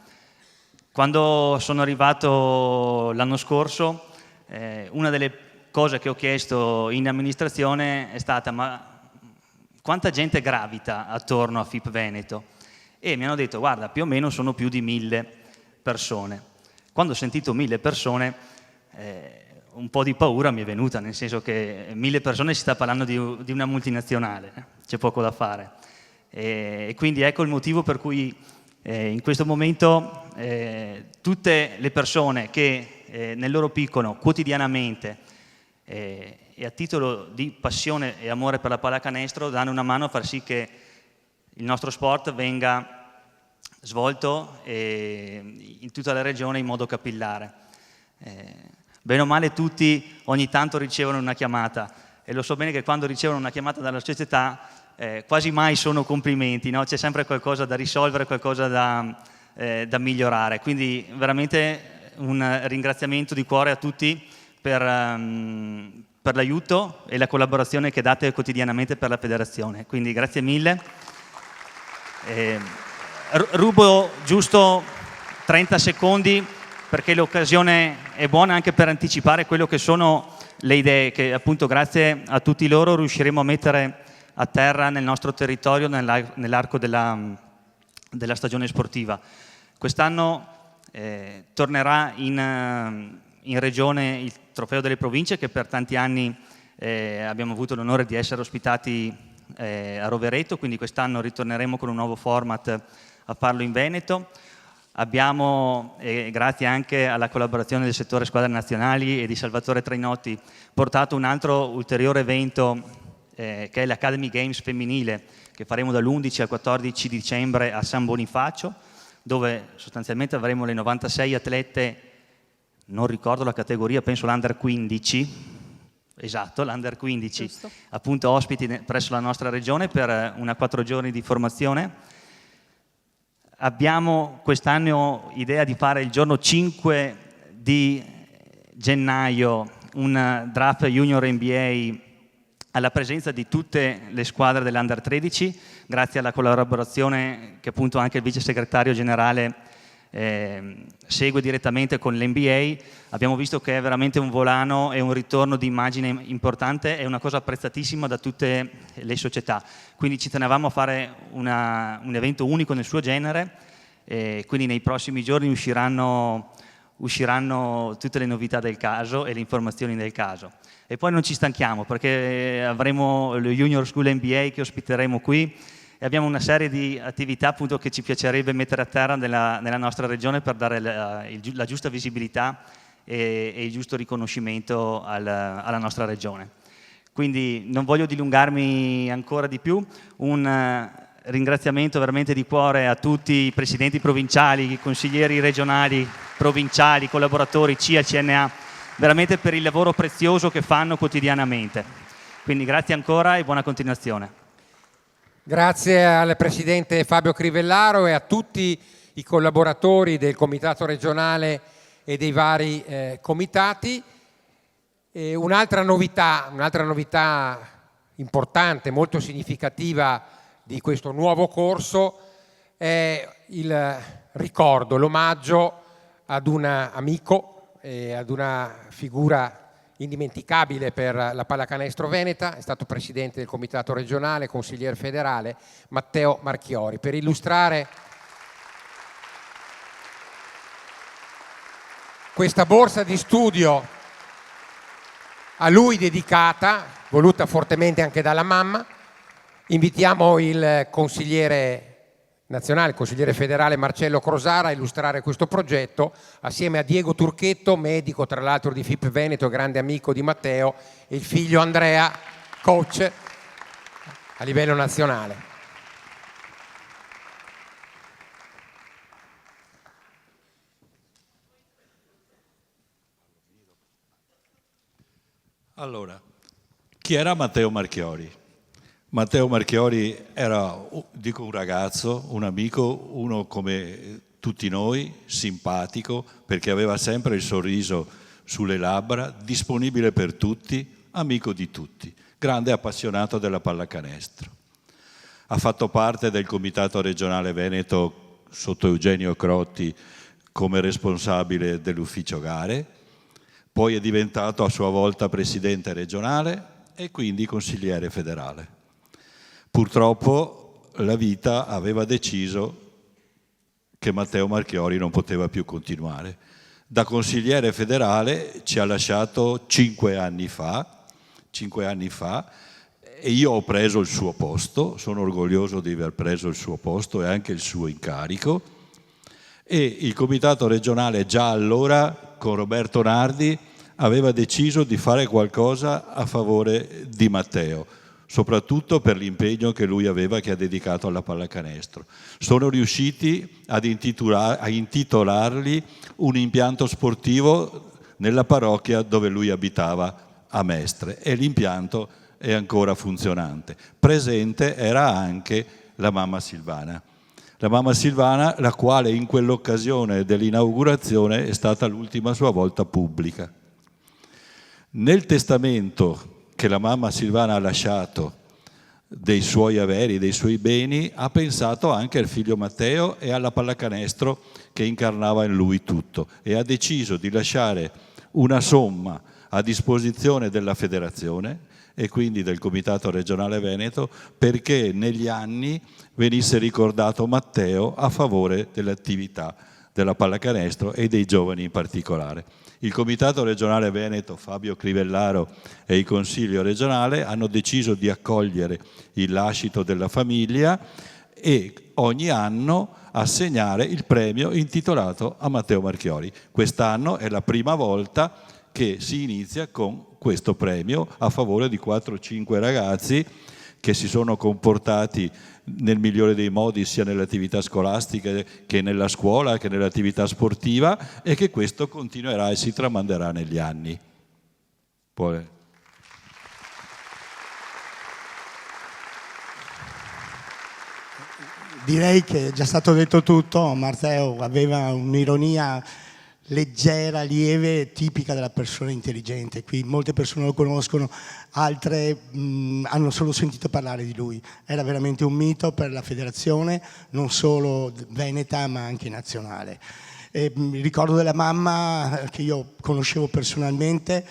Quando sono arrivato l'anno scorso, una delle cose che ho chiesto in amministrazione è stata: ma quanta gente gravita attorno a FIP Veneto? E mi hanno detto: guarda, più o meno sono più di 1000 persone. Quando ho sentito 1000 persone, un po' di paura mi è venuta, nel senso che 1000 persone si sta parlando di una multinazionale, c'è poco da fare. E quindi ecco il motivo per cui in questo momento tutte le persone che nel loro piccolo, quotidianamente, e a titolo di passione e amore per la pallacanestro, danno una mano a far sì che il nostro sport venga svolto in tutta la regione in modo capillare. Bene o male tutti ogni tanto ricevono una chiamata e lo so bene che quando ricevono una chiamata dalla società quasi mai sono complimenti, no? C'è sempre qualcosa da risolvere, qualcosa da migliorare, quindi veramente un ringraziamento di cuore a tutti per l'aiuto e la collaborazione che date quotidianamente per la federazione, quindi grazie mille. Rubo giusto 30 secondi perché l'occasione è buona anche per anticipare quello che sono le idee che appunto grazie a tutti loro riusciremo a mettere a terra nel nostro territorio nell'arco della stagione sportiva. Quest'anno tornerà in regione il Trofeo delle Province, che per tanti anni abbiamo avuto l'onore di essere ospitati a Rovereto, quindi quest'anno ritorneremo con un nuovo format a farlo in Veneto. Abbiamo, grazie anche alla collaborazione del settore squadre nazionali e di Salvatore Trainotti, portato un altro ulteriore evento che è l'Academy Games femminile, che faremo dall'11 al 14 dicembre a San Bonifacio, dove sostanzialmente avremo le 96 atlete, non ricordo la categoria, penso l'Under 15, esatto, l'Under 15, giusto, appunto ospiti presso la nostra regione per una 4 giorni di formazione. Abbiamo quest'anno idea di fare il giorno 5 di gennaio un draft Junior NBA alla presenza di tutte le squadre dell'Under 13, grazie alla collaborazione che appunto anche il vice segretario generale segue direttamente con l'NBA. Abbiamo visto che è veramente un volano e un ritorno di immagine importante, è una cosa apprezzatissima da tutte le società, quindi ci tenevamo a fare un evento unico nel suo genere, quindi nei prossimi giorni usciranno tutte le novità del caso e le informazioni del caso. E poi non ci stanchiamo perché avremo lo Junior School NBA che ospiteremo qui e abbiamo una serie di attività appunto che ci piacerebbe mettere a terra nella nostra regione per dare la giusta visibilità e il giusto riconoscimento alla nostra regione. Quindi non voglio dilungarmi ancora di più, un ringraziamento veramente di cuore a tutti i presidenti provinciali, i consiglieri regionali, provinciali, collaboratori CIA, CNA, veramente per il lavoro prezioso che fanno quotidianamente. Quindi grazie ancora e buona continuazione. Grazie al Presidente Fabio Crivellaro e a tutti i collaboratori del Comitato regionale e dei vari comitati. Un'altra novità importante, molto significativa di questo nuovo corso è il ricordo, l'omaggio ad un amico e ad una figura indimenticabile per la pallacanestro veneta, è stato presidente del comitato regionale, consigliere federale, Matteo Marchiori. Per illustrare questa borsa di studio a lui dedicata, voluta fortemente anche dalla mamma, invitiamo il consigliere nazionale, il consigliere federale Marcello Crosara a illustrare questo progetto assieme a Diego Turchetto, medico tra l'altro di FIP Veneto, grande amico di Matteo, e il figlio Andrea, coach a livello nazionale. Allora, chi era Matteo Marchiori? Matteo Marchiori era, dico, un ragazzo, un amico, uno come tutti noi, simpatico, perché aveva sempre il sorriso sulle labbra, disponibile per tutti, amico di tutti, grande appassionato della pallacanestro. Ha fatto parte del Comitato regionale Veneto sotto Eugenio Crotti come responsabile dell'ufficio gare, poi è diventato a sua volta presidente regionale e quindi consigliere federale. Purtroppo la vita aveva deciso che Matteo Marchiori non poteva più continuare. Da consigliere federale ci ha lasciato 5 anni fa, e io ho preso il suo posto, sono orgoglioso di aver preso il suo posto e anche il suo incarico, e il comitato regionale già allora con Roberto Nardi aveva deciso di fare qualcosa a favore di Matteo, soprattutto per l'impegno che lui aveva, che ha dedicato alla pallacanestro. Sono riusciti a intitolargli un impianto sportivo nella parrocchia dove lui abitava a Mestre, e l'impianto è ancora funzionante. Presente era anche la mamma Silvana. La mamma Silvana, la quale in quell'occasione dell'inaugurazione è stata l'ultima sua volta pubblica. Nel testamento che la mamma Silvana ha lasciato dei suoi averi, dei suoi beni, ha pensato anche al figlio Matteo e alla pallacanestro che incarnava in lui tutto, e ha deciso di lasciare una somma a disposizione della federazione e quindi del Comitato Regionale Veneto, perché negli anni venisse ricordato Matteo a favore dell'attività della pallacanestro e dei giovani in particolare. Il Comitato Regionale Veneto, Fabio Crivellaro e il Consiglio regionale hanno deciso di accogliere il lascito della famiglia e ogni anno assegnare il premio intitolato a Matteo Marchiori. Quest'anno è la prima volta che si inizia con questo premio a favore di 4-5 ragazzi che si sono comportati nel migliore dei modi sia nelle attività scolastiche che nella scuola, che nell'attività sportiva, e che questo continuerà e si tramanderà negli anni. Poi... Direi che è già stato detto tutto. Matteo aveva un'ironia leggera, lieve, tipica della persona intelligente. Qui molte persone lo conoscono, altre hanno solo sentito parlare di lui. Era veramente un mito per la federazione, non solo veneta ma anche nazionale. Mi ricordo della mamma che io conoscevo personalmente,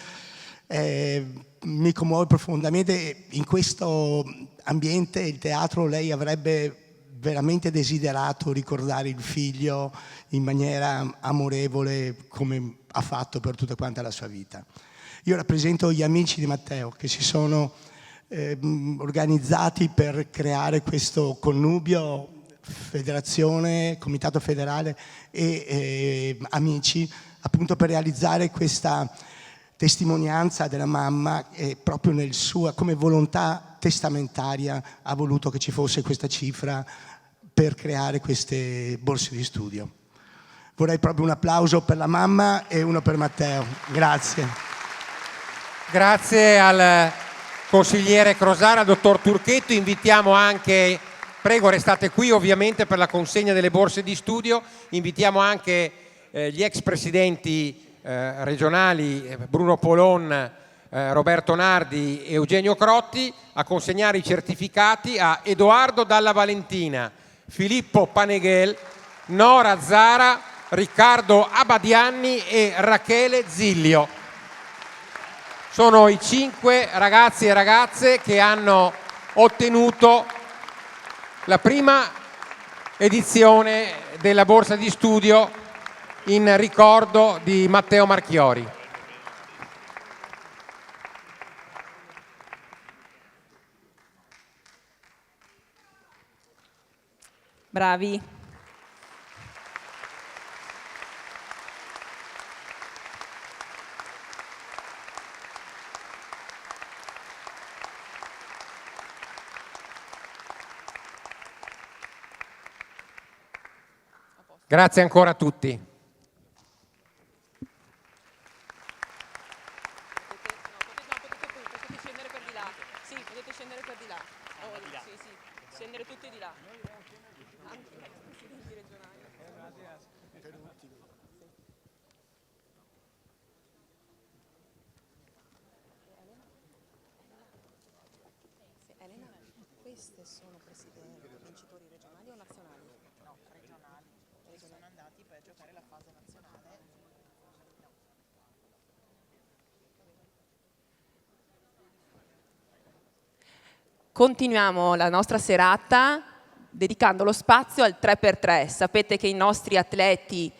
mi commuove profondamente. In questo ambiente, il teatro, lei avrebbe veramente desiderato ricordare il figlio in maniera amorevole, come ha fatto per tutta quanta la sua vita. Io rappresento gli amici di Matteo che si sono organizzati per creare questo connubio, federazione, comitato federale e amici, appunto per realizzare questa testimonianza della mamma, e proprio nel sua, come volontà testamentaria, ha voluto che ci fosse questa cifra per creare queste borse di studio. Vorrei proprio un applauso per la mamma e uno per Matteo. Grazie. Grazie al consigliere Crosara, al dottor Turchetto. Invitiamo anche, prego restate qui ovviamente per la consegna delle borse di studio, invitiamo anche gli ex presidenti regionali Bruno Polon, Roberto Nardi e Eugenio Crotti a consegnare i certificati a Edoardo Dalla Valentina, Filippo Paneghel, Nora Zara, Riccardo Abadianni e Rachele Zillio. Sono i 5 ragazzi e ragazze che hanno ottenuto la prima edizione della borsa di studio in ricordo di Matteo Marchiori. Bravi. Grazie ancora a tutti. Queste sono presidenti, vincitori regionali o nazionali? No, regionali. E sono andati per giocare la fase nazionale. Continuiamo la nostra serata dedicando lo spazio al 3x3. Sapete che i nostri atleti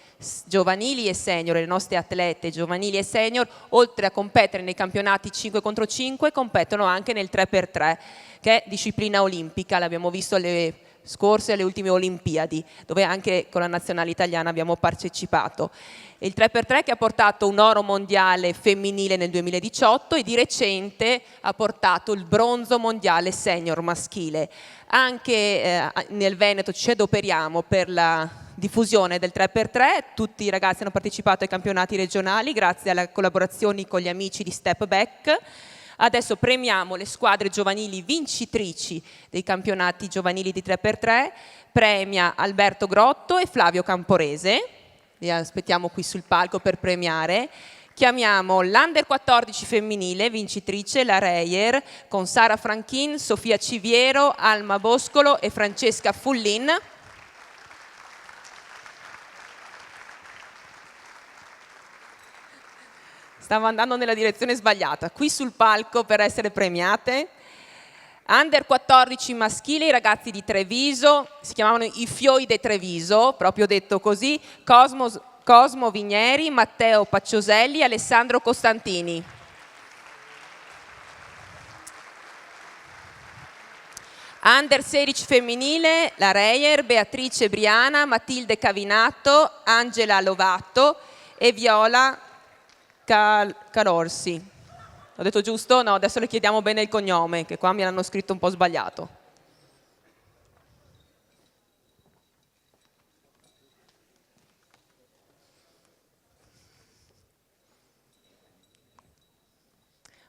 giovanili e senior, le nostre atlete giovanili e senior, oltre a competere nei campionati 5 contro 5, competono anche nel 3x3, che è disciplina olimpica. L'abbiamo visto alle scorse, alle ultime Olimpiadi, dove anche con la nazionale italiana abbiamo partecipato. Il 3x3 che ha portato un oro mondiale femminile nel 2018 e di recente ha portato il bronzo mondiale senior maschile. Anche nel Veneto ci adoperiamo per la diffusione del 3x3. Tutti i ragazzi hanno partecipato ai campionati regionali grazie alle collaborazioni con gli amici di Step Back. Adesso premiamo le squadre giovanili vincitrici dei campionati giovanili di 3x3. Premia Alberto Grotto e Flavio Camporese. Li aspettiamo qui sul palco per premiare. Chiamiamo l'Under 14 femminile, vincitrice, la Reyer, con Sara Franchin, Sofia Civiero, Alma Boscolo e Francesca Fullin. Stavo andando nella direzione sbagliata. Qui sul palco per essere premiate. Under 14 maschile, i ragazzi di Treviso, si chiamavano i Fioi de Treviso, proprio detto così, Cosmo Vigneri, Matteo Paccioselli, Alessandro Costantini. Under 16 femminile, la Reyer, Beatrice Briana, Matilde Cavinato, Angela Lovato e Viola Calorsi. Ho detto giusto? No, adesso le chiediamo bene il cognome, che qua mi hanno scritto un po' sbagliato.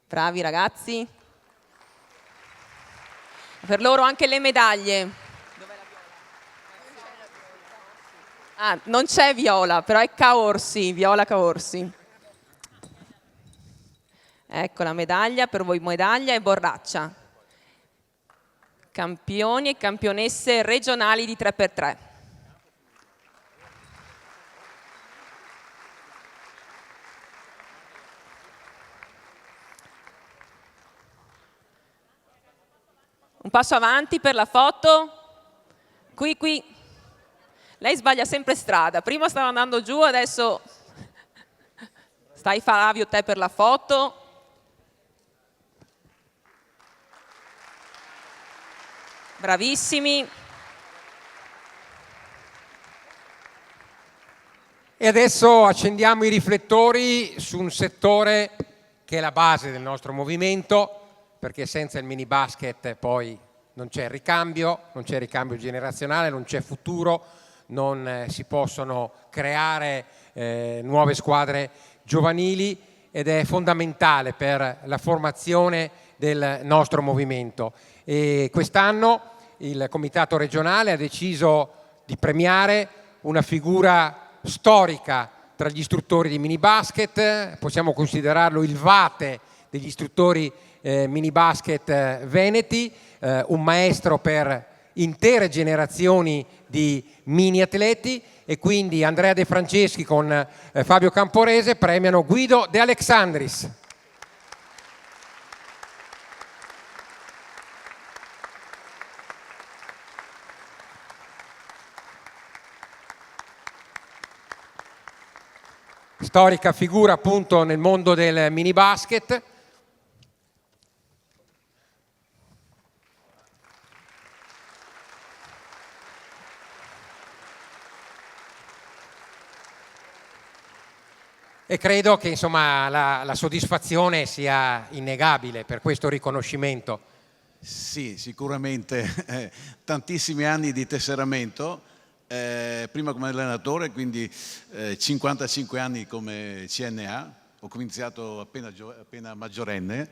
Bravi ragazzi. Per loro anche le medaglie. Dov'è la Viola? Ah, non c'è Viola, però è Caorsi, Viola Caorsi. Ecco la medaglia, per voi medaglia e borraccia. Campioni e campionesse regionali di 3x3. Un passo avanti per la foto. Qui. Lei sbaglia sempre strada. Prima stava andando giù, adesso stai Flavio te per la foto. Bravissimi. E adesso accendiamo i riflettori su un settore che è la base del nostro movimento, perché senza il mini basket poi non c'è ricambio, non c'è ricambio generazionale, non c'è futuro, non si possono creare nuove squadre giovanili ed è fondamentale per la formazione del nostro movimento. E quest'anno il comitato regionale ha deciso di premiare una figura storica tra gli istruttori di mini basket, possiamo considerarlo il vate degli istruttori mini basket veneti, un maestro per intere generazioni di mini atleti, e quindi Andrea De Franceschi con Fabio Camporese premiano Guido De Alexandris. Storica figura appunto nel mondo del mini basket. E credo che insomma la soddisfazione sia innegabile per questo riconoscimento. Sì, sicuramente tantissimi anni di tesseramento, prima come allenatore, quindi 55 anni come CNA, ho iniziato appena maggiorenne,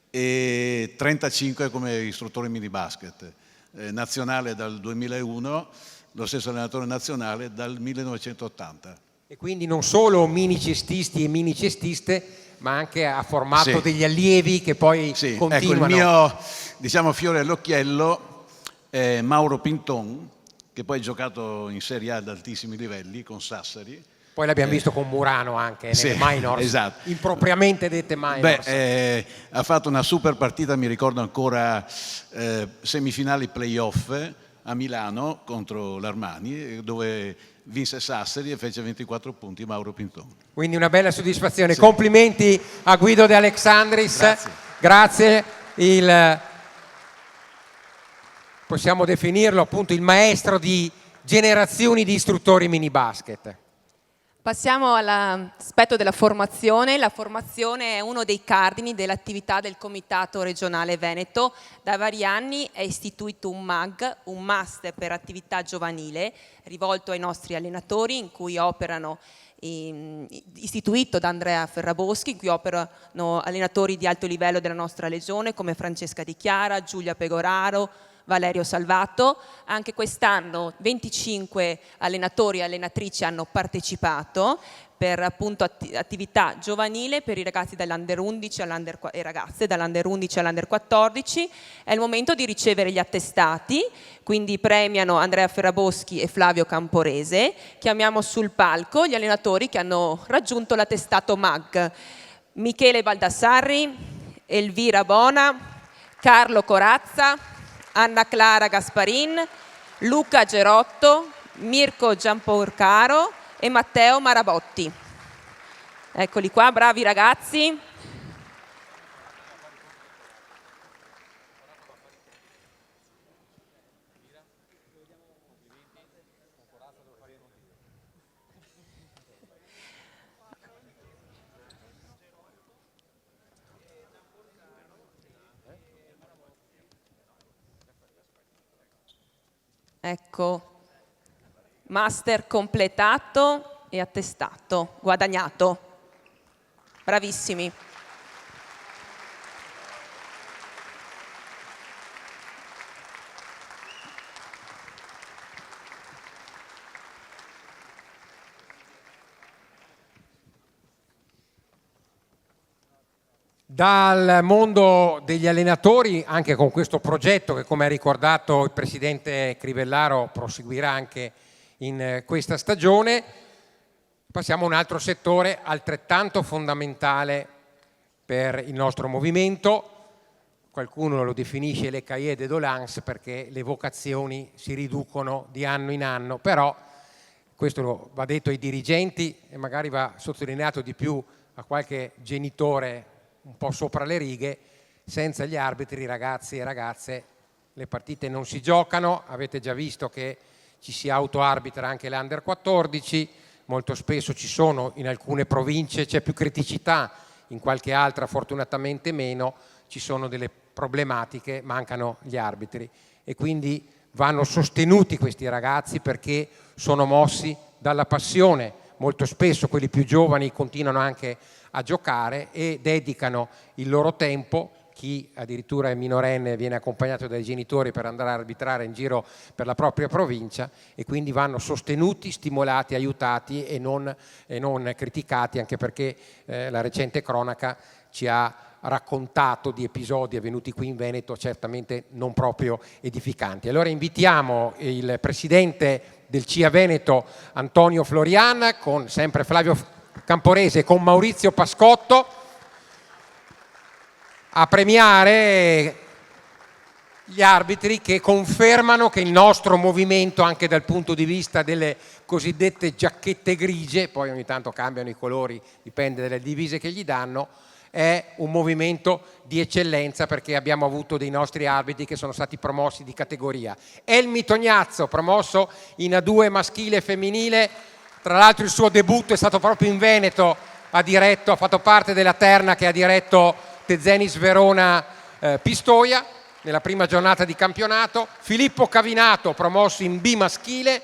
e 35 come istruttore mini basket, nazionale dal 2001, lo stesso allenatore nazionale dal 1980. E quindi non solo mini cestisti e mini cestiste, ma anche ha formato Sì. degli allievi che poi continuano. Ecco, il mio, diciamo, fiore all'occhiello è Mauro Pinton, che poi ha giocato in Serie A ad altissimi livelli con Sassari. Poi l'abbiamo visto con Murano anche nelle minors, esatto. impropriamente dette minors. Ha fatto una super partita, mi ricordo ancora, semifinali playoff a Milano contro l'Armani, dove vinse Sassari e fece 24 punti Mauro Pinton. Quindi una bella soddisfazione. Complimenti a Guido De Alexandris. Grazie. Possiamo definirlo appunto il maestro di generazioni di istruttori mini basket. Passiamo all'aspetto della formazione. La formazione è uno dei cardini dell'attività del Comitato Regionale Veneto. Da vari anni è istituito un MAG, un Master per attività giovanile, rivolto ai nostri allenatori, in cui operano, istituito da Andrea Ferraboschi, in cui operano allenatori di alto livello della nostra regione come Francesca Di Chiara, Giulia Pegoraro, Valerio Salvato. Anche quest'anno 25 allenatori e allenatrici hanno partecipato per appunto attività giovanile per i ragazzi dall'Under 11 e ragazze dall'Under 11 all'Under 14. È il momento di ricevere gli attestati, quindi premiano Andrea Ferraboschi e Flavio Camporese. Chiamiamo sul palco gli allenatori che hanno raggiunto l'attestato MAG: Michele Baldassarri, Elvira Bona, Carlo Corazza, Anna Clara Gasparin, Luca Gerotto, Mirko Giamporcaro e Matteo Marabotti. Eccoli qua, bravi ragazzi. Ecco, master completato e attestato, guadagnato. Bravissimi. Dal mondo degli allenatori, anche con questo progetto che, come ha ricordato il presidente Crivellaro, proseguirà anche in questa stagione, passiamo a un altro settore altrettanto fondamentale per il nostro movimento. Qualcuno lo definisce le cahiers de doléances perché le vocazioni si riducono di anno in anno, però questo va detto ai dirigenti e magari va sottolineato di più a qualche genitore un po' sopra le righe: senza gli arbitri, ragazzi e ragazze, le partite non si giocano. Avete già visto che ci si autoarbitra anche l'Under 14, molto spesso ci sono, in alcune province c'è più criticità, in qualche altra fortunatamente meno, ci sono delle problematiche, mancano gli arbitri e quindi vanno sostenuti questi ragazzi perché sono mossi dalla passione. Molto spesso quelli più giovani continuano anche a giocare e dedicano il loro tempo. Chi addirittura è minorenne viene accompagnato dai genitori per andare a arbitrare in giro per la propria provincia e quindi vanno sostenuti, stimolati, aiutati e non criticati, anche perché la recente cronaca ci ha raccontato di episodi avvenuti qui in Veneto certamente non proprio edificanti. Allora invitiamo il presidente del CIA Veneto Antonio Florian, con sempre Flavio Camporese e con Maurizio Pascotto, a premiare gli arbitri che confermano che il nostro movimento, anche dal punto di vista delle cosiddette giacchette grigie, poi ogni tanto cambiano i colori, dipende dalle divise che gli danno, è un movimento di eccellenza, perché abbiamo avuto dei nostri arbitri che sono stati promossi di categoria. Elmi Tognazzo, promosso in A2 maschile e femminile, tra l'altro il suo debutto è stato proprio in Veneto, ha fatto parte della terna che ha diretto Tezenis Verona Pistoia nella prima giornata di campionato. Filippo Cavinato, promosso in B maschile.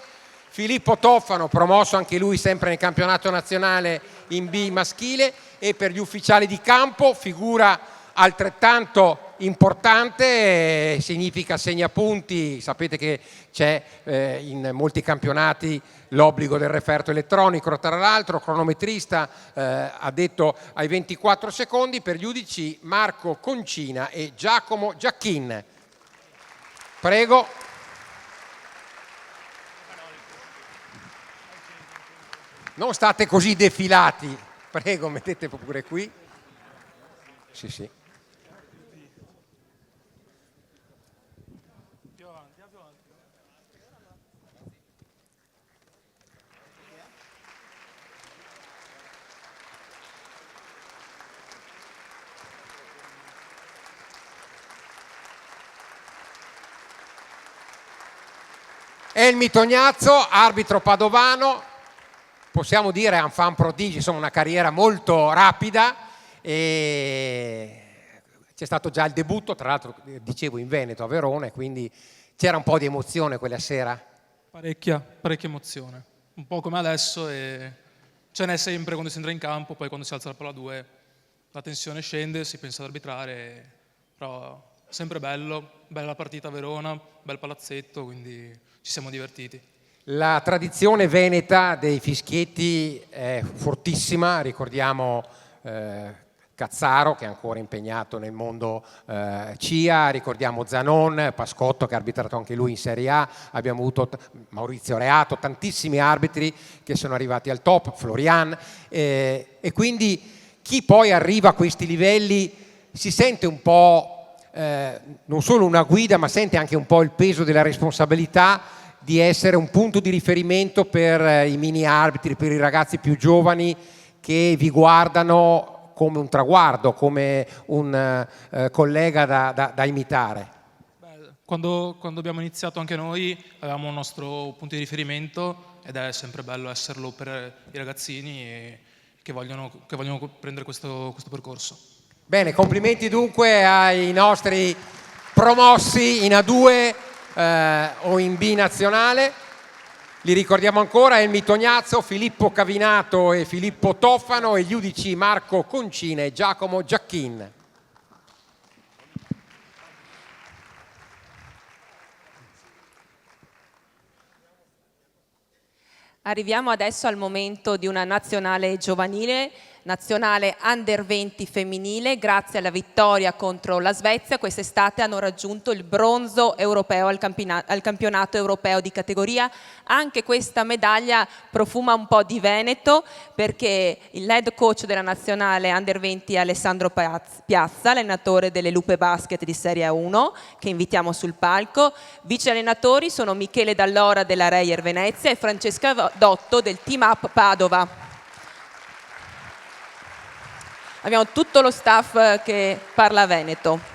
Filippo Toffano, promosso anche lui sempre nel campionato nazionale in B maschile. E per gli ufficiali di campo, figura altrettanto importante, significa segnapunti. Sapete che c'è in molti campionati l'obbligo del referto elettronico, tra l'altro cronometrista addetto ai 24 secondi. Per gli UDC Marco Concina e Giacomo Giacchin. Prego. Non state così defilati, prego, mettete pure qui. Sì, sì. Elmi Tognazzo, arbitro padovano, possiamo dire enfant prodige, insomma una carriera molto rapida, e c'è stato già il debutto, tra l'altro dicevo in Veneto, a Verona, e quindi c'era un po' di emozione quella sera. Parecchia emozione, un po' come adesso, e ce n'è sempre quando si entra in campo, poi quando si alza la palla 2 la tensione scende, si pensa ad arbitrare, però sempre bello, bella partita a Verona, bel palazzetto, quindi ci siamo divertiti. La tradizione veneta dei fischietti è fortissima, ricordiamo Cazzaro che è ancora impegnato nel mondo CIA, ricordiamo Zanon, Pascotto che ha arbitrato anche lui in Serie A, abbiamo avuto Maurizio Reato, tantissimi arbitri che sono arrivati al top, Florian, e quindi chi poi arriva a questi livelli si sente un po' non solo una guida, ma sente anche un po' il peso della responsabilità di essere un punto di riferimento per i mini arbitri, per i ragazzi più giovani che vi guardano come un traguardo, come un collega da imitare. Quando abbiamo iniziato anche noi avevamo un nostro punto di riferimento, ed è sempre bello esserlo per i ragazzini che vogliono prendere questo percorso. Bene, complimenti dunque ai nostri promossi in A2 o in B nazionale. Li ricordiamo ancora: Elmi Tognazzo, Filippo Cavinato e Filippo Toffano, e gli giudici Marco Concina e Giacomo Giacchin. Arriviamo adesso al momento di una nazionale giovanile, nazionale Under 20 femminile. Grazie alla vittoria contro la Svezia quest'estate hanno raggiunto il bronzo europeo al campionato europeo di categoria. Anche questa medaglia profuma un po' di Veneto, perché il head coach della nazionale Under 20 è Alessandro Piazza, allenatore delle Lupe Basket di Serie 1, che invitiamo sul palco. Vice allenatori sono Michele Dall'Ora della Reyer Venezia e Francesca Dotto del Team Up Padova. Abbiamo tutto lo staff che parla veneto.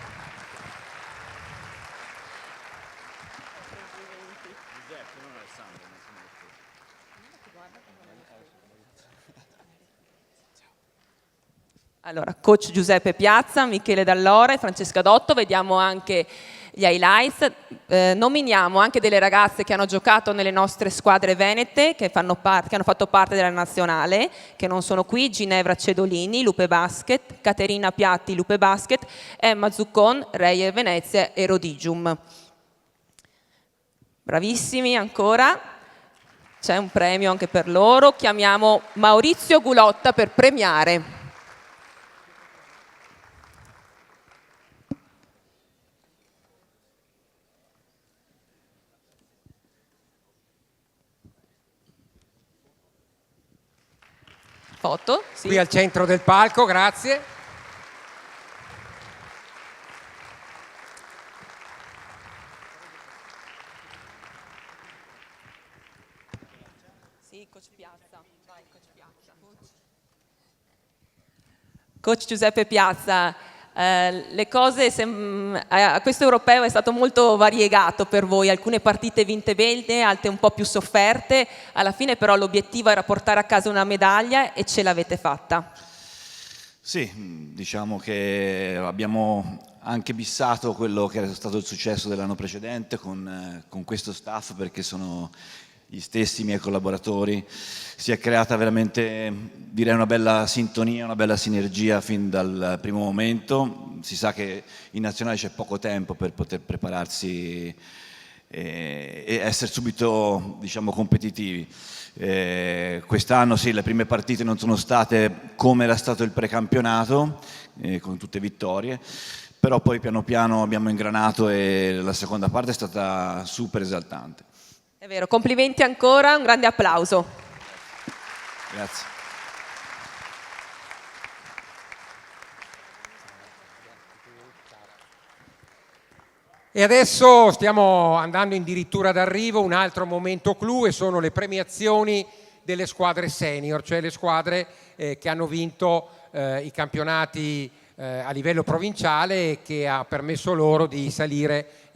Allora, coach Giuseppe Piazza, Michele Dall'Ora e Francesca Dotto. Vediamo anche gli highlights. Nominiamo anche delle ragazze che hanno giocato nelle nostre squadre venete, che hanno fatto parte della nazionale, che non sono qui: Ginevra Cedolini, Lupe Basket, Caterina Piatti, Lupe Basket, Emma Zuccon, Reyer Venezia e Rodigium. Bravissimi ancora, c'è un premio anche per loro. Chiamiamo Maurizio Gulotta per premiare. Foto, sì. Qui al centro del palco, grazie. Sì, coach Piazza. Vai, coach Piazza. Coach Giuseppe Piazza, le cose a questo europeo è stato molto variegato per voi, alcune partite vinte bene, altre un po' più sofferte, alla fine però l'obiettivo era portare a casa una medaglia e ce l'avete fatta. Sì, diciamo che abbiamo anche bissato quello che era stato il successo dell'anno precedente con questo staff, perché sono gli stessi miei collaboratori. Si è creata veramente, direi, una bella sintonia, una bella sinergia fin dal primo momento. Si sa che in nazionale c'è poco tempo per poter prepararsi e essere subito, diciamo, competitivi. Quest'anno sì, le prime partite non sono state come era stato il precampionato, con tutte vittorie, però poi piano piano abbiamo ingranato e la seconda parte è stata super esaltante. È vero, complimenti ancora, un grande applauso. Grazie. E adesso stiamo andando addirittura d'arrivo, un altro momento clou, e sono le premiazioni delle squadre senior, cioè le squadre che hanno vinto i campionati a livello provinciale che ha permesso loro di salire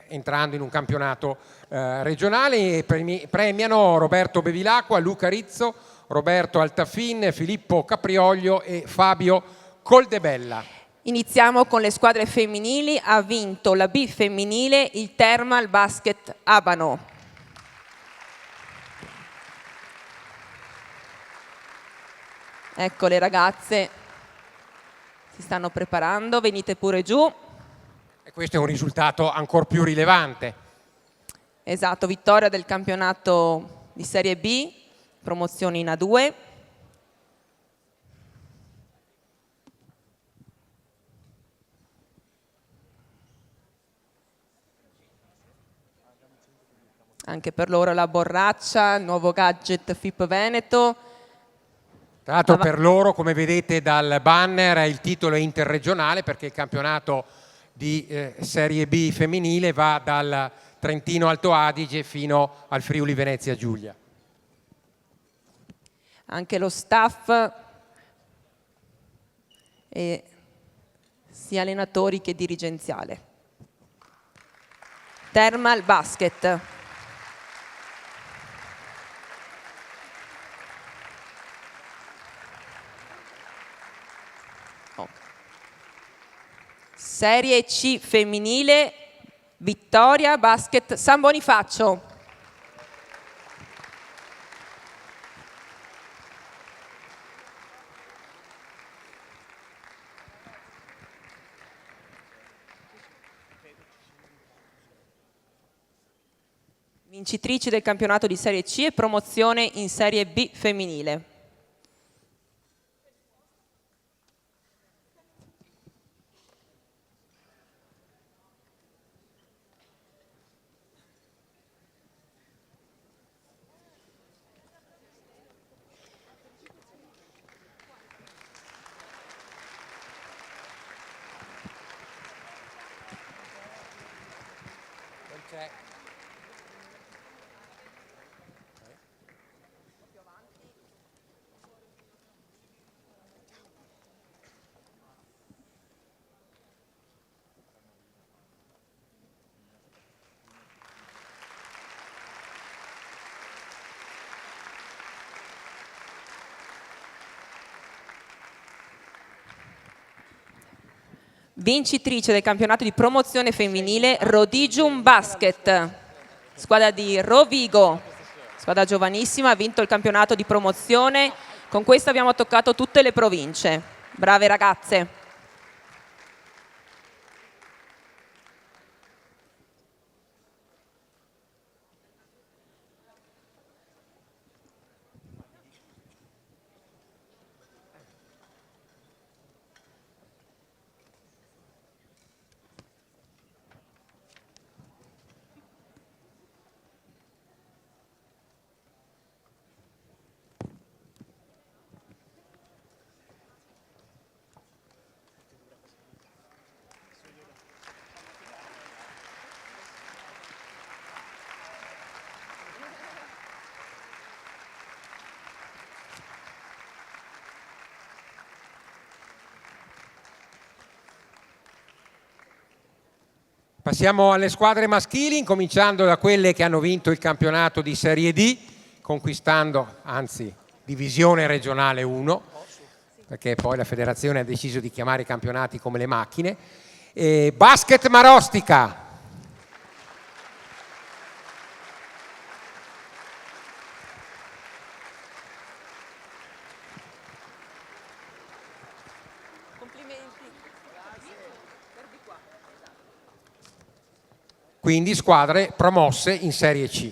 entrando in un campionato regionale. Premiano Roberto Bevilacqua, Luca Rizzo, Roberto Altafin, Filippo Caprioglio e Fabio Coldebella. Iniziamo con le squadre femminili. Ha vinto la B femminile il Thermal Basket Abano. Ecco le ragazze si stanno preparando, venite pure giù. E questo è un risultato ancora più rilevante. Esatto, vittoria del campionato di Serie B, promozione in A2. Anche per loro la borraccia, il nuovo gadget FIP Veneto. Tra l'altro per loro, come vedete dal banner, il titolo è interregionale perché il campionato di Serie B femminile va dal Trentino Alto Adige fino al Friuli Venezia Giulia. Anche lo staff, e sia allenatori che dirigenziale. Thermal Basket. Serie C femminile, vittoria Basket San Bonifacio. Vincitrici del campionato di Serie C e promozione in Serie B femminile. Vincitrice del campionato di promozione femminile Rodigium Basket, squadra di Rovigo, squadra giovanissima, ha vinto il campionato di promozione. Con questo abbiamo toccato tutte le province. Brave ragazze. Passiamo alle squadre maschili, incominciando da quelle che hanno vinto il campionato di Serie D, conquistando, anzi, divisione regionale 1, perché poi la federazione ha deciso di chiamare i campionati come le macchine. Basket Marostica. Quindi squadre promosse in Serie C.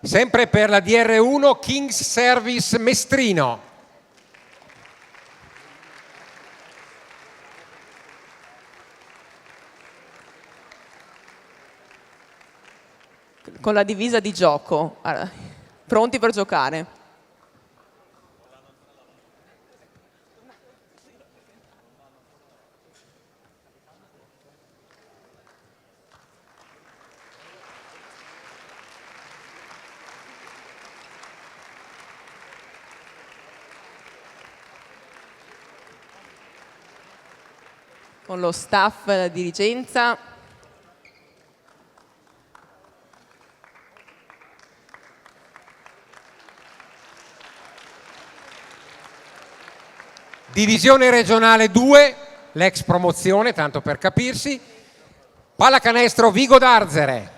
Sempre per la DR1 Kings Service Mestrino. Con la divisa di gioco, pronti per giocare. Con lo staff, la dirigenza. Divisione regionale 2, l'ex promozione, tanto per capirsi. Pallacanestro Vigo d'Arzere.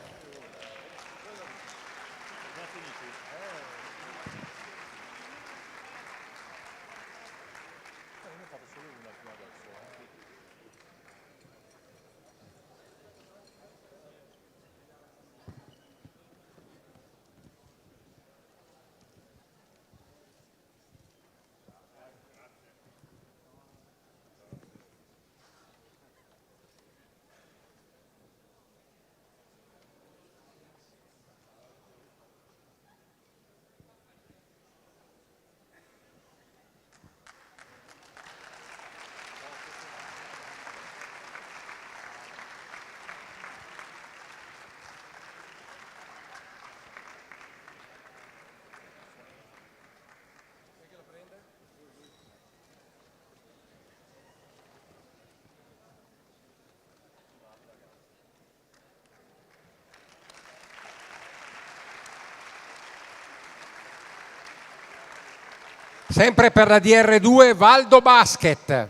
Sempre per la DR2 Valdo Basket.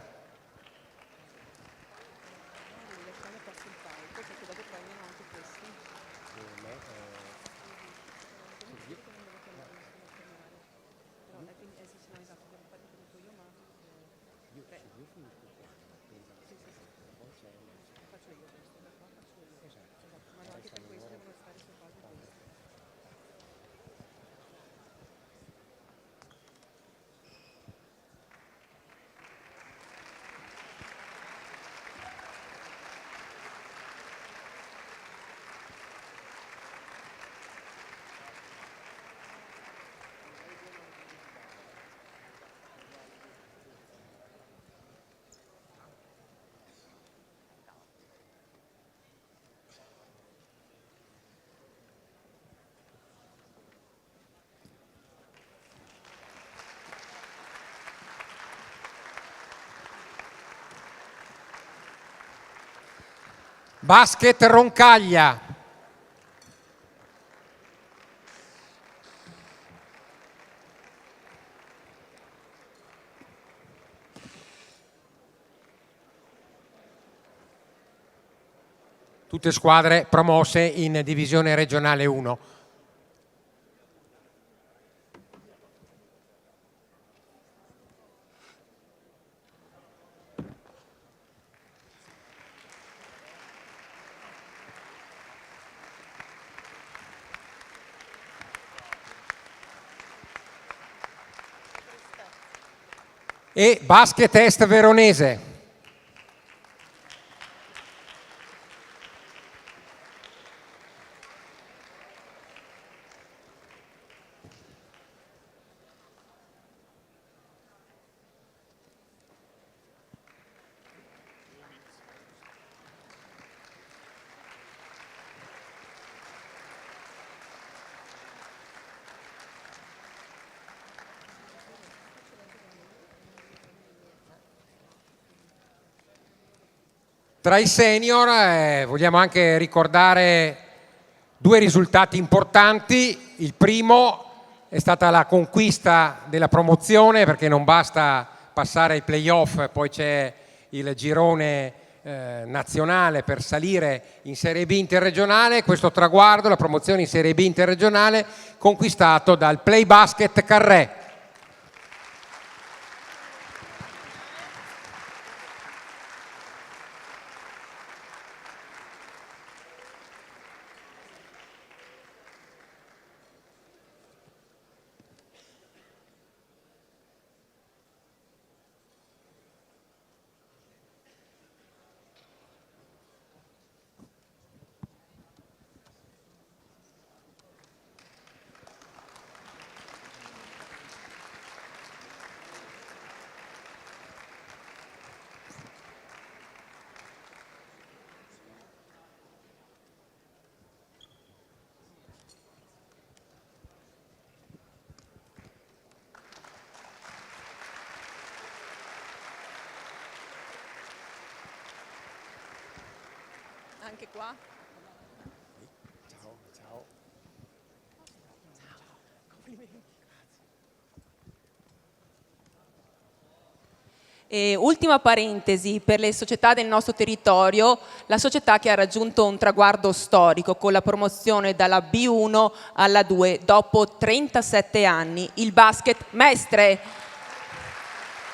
Basket Roncaglia. Tutte squadre promosse in divisione regionale 1. E Basket Est Veronese. Tra i senior vogliamo anche ricordare due risultati importanti. Il primo è stata la conquista della promozione, perché non basta passare ai playoff, poi c'è il girone nazionale per salire in Serie B interregionale. Questo traguardo, la promozione in Serie B interregionale, conquistato dal Play Basket Carré. Anche qua. E ultima parentesi per le società del nostro territorio, la società che ha raggiunto un traguardo storico con la promozione dalla B1 alla 2 dopo 37 anni, il Basket Mestre.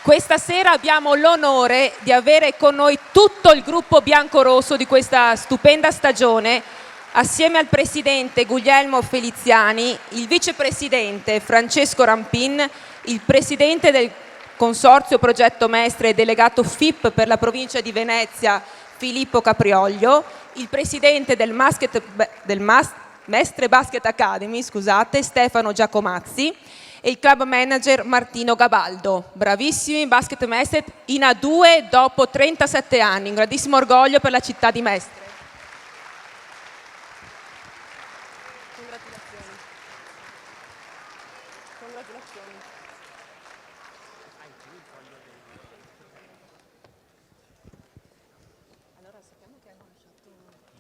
Questa sera abbiamo l'onore di avere con noi tutto il gruppo biancorosso di questa stupenda stagione, assieme al presidente Guglielmo Feliziani, il vicepresidente Francesco Rampin, il presidente del Consorzio Progetto Mestre e delegato FIP per la provincia di Venezia Filippo Caprioglio, il presidente del Mestre Basket Academy, Stefano Giacomazzi, e il club manager Martino Gabaldo. Bravissimi Basket Mestre in A2 dopo 37 anni, un grandissimo orgoglio per la città di Mestre.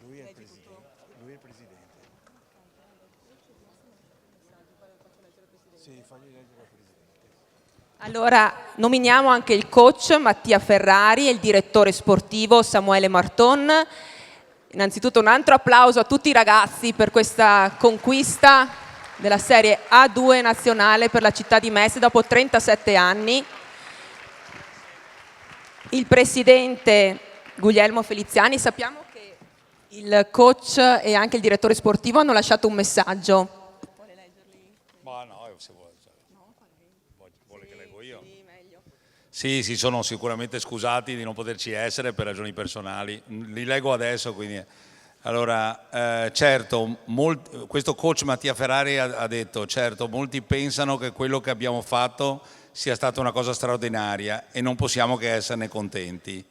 Lui è il presidente. Sì, fagli leggere al presidente. Allora, nominiamo anche il coach Mattia Ferrari e il direttore sportivo Samuele Marton. Innanzitutto un altro applauso a tutti i ragazzi per questa conquista della Serie A2 nazionale per la città di Mestre dopo 37 anni. Il presidente Guglielmo Feliziani, sappiamo che il coach e anche il direttore sportivo hanno lasciato un messaggio. Ma no, se vuole che leggo io. Sì, si sono sicuramente scusati di non poterci essere per ragioni personali. Li leggo adesso, quindi. Allora, certo, questo coach Mattia Ferrari ha detto, certo, molti pensano che quello che abbiamo fatto sia stata una cosa straordinaria e non possiamo che esserne contenti.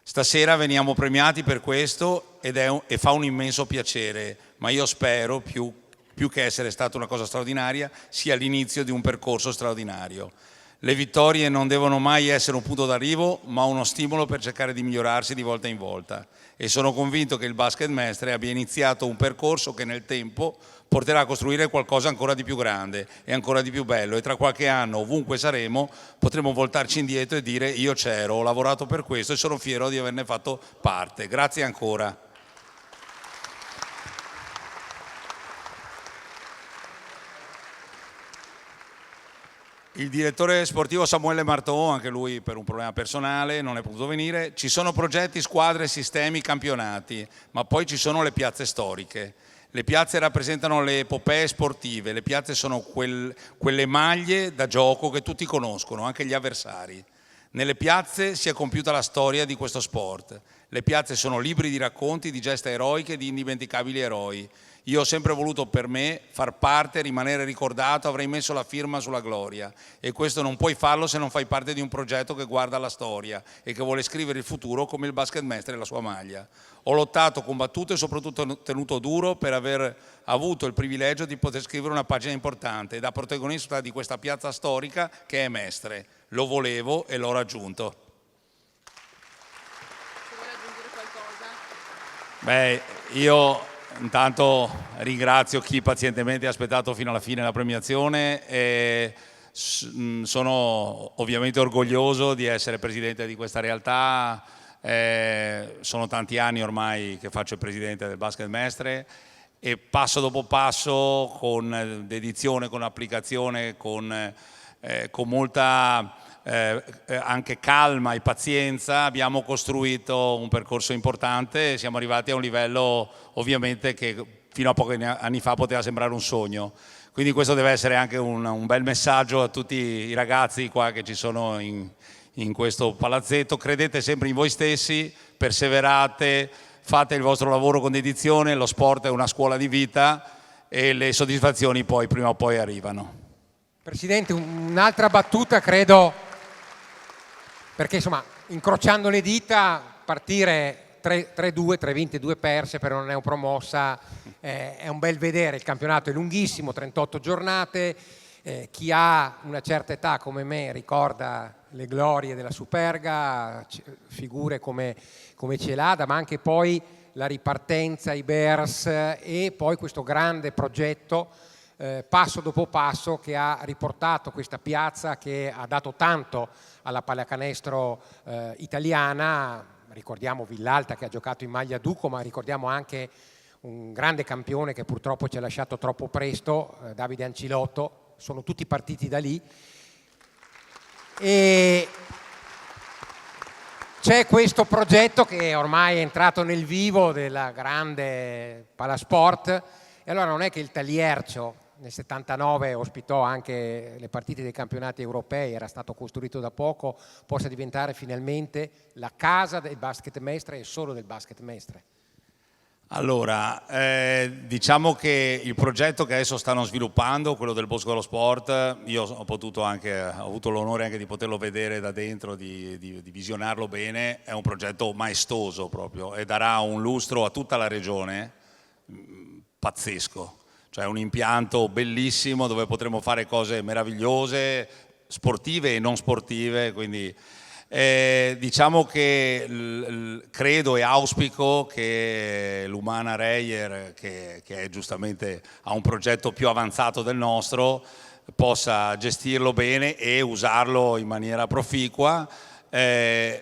Stasera veniamo premiati per questo e fa un immenso piacere, ma io spero, più che essere stata una cosa straordinaria, sia l'inizio di un percorso straordinario. Le vittorie non devono mai essere un punto d'arrivo, ma uno stimolo per cercare di migliorarsi di volta in volta. E sono convinto che il Basket Mestre abbia iniziato un percorso che nel tempo porterà a costruire qualcosa ancora di più grande e ancora di più bello, e tra qualche anno, ovunque saremo, potremo voltarci indietro e dire io c'ero, ho lavorato per questo e sono fiero di averne fatto parte. Grazie ancora. Il direttore sportivo Samuele Marton, anche lui per un problema personale non è potuto venire. Ci sono progetti, squadre, sistemi, campionati, ma poi ci sono le piazze storiche. Le piazze rappresentano le epopee sportive, le piazze sono quelle maglie da gioco che tutti conoscono, anche gli avversari. Nelle piazze si è compiuta la storia di questo sport. Le piazze sono libri di racconti, di gesta eroiche e di indimenticabili eroi. Io ho sempre voluto per me far parte, rimanere ricordato, avrei messo la firma sulla gloria, e questo non puoi farlo se non fai parte di un progetto che guarda alla storia e che vuole scrivere il futuro come il Basket Mestre e la sua maglia. Ho lottato, combattuto e soprattutto tenuto duro per aver avuto il privilegio di poter scrivere una pagina importante da protagonista di questa piazza storica che è Mestre. Lo volevo e l'ho raggiunto. Beh, io intanto ringrazio chi pazientemente ha aspettato fino alla fine la premiazione e sono ovviamente orgoglioso di essere presidente di questa realtà. Sono tanti anni ormai che faccio il presidente del Basket Mestre e passo dopo passo, con dedizione, con applicazione, con molta anche calma e pazienza abbiamo costruito un percorso importante e siamo arrivati a un livello ovviamente che fino a pochi anni fa poteva sembrare un sogno. Quindi questo deve essere anche un bel messaggio a tutti i ragazzi qua che ci sono in questo palazzetto. Credete sempre in voi stessi, perseverate, fate il vostro lavoro con dedizione, lo sport è una scuola di vita e le soddisfazioni poi prima o poi arrivano. Presidente, un'altra battuta credo, perché insomma incrociando le dita partire 3-2, 3 vinte, 2 perse per una neopromossa è un bel vedere. Il campionato è lunghissimo, 38 giornate, chi ha una certa età come me ricorda le glorie della Superga, figure come Celada, ma anche poi la ripartenza, i Bears e poi questo grande progetto passo dopo passo che ha riportato questa piazza che ha dato tanto alla pallacanestro italiana. Ricordiamo Villalta che ha giocato in maglia Duco, ma ricordiamo anche un grande campione che purtroppo ci ha lasciato troppo presto, Davide Ancilotto. Sono tutti partiti da lì. E c'è questo progetto che ormai è entrato nel vivo della grande Palasport, e allora non è che il Taliercio nel 79 ospitò anche le partite dei campionati europei, era stato costruito da poco, possa diventare finalmente la casa del basket Mestre e solo del basket Mestre. Allora, diciamo che il progetto che adesso stanno sviluppando, quello del Bosco dello Sport, io ho avuto l'onore anche di poterlo vedere da dentro, di visionarlo bene, è un progetto maestoso proprio e darà un lustro a tutta la regione pazzesco. Cioè un impianto bellissimo dove potremo fare cose meravigliose, sportive e non sportive, quindi diciamo che credo e auspico che l'Umana Reyer, che è giustamente ha un progetto più avanzato del nostro, possa gestirlo bene e usarlo in maniera proficua.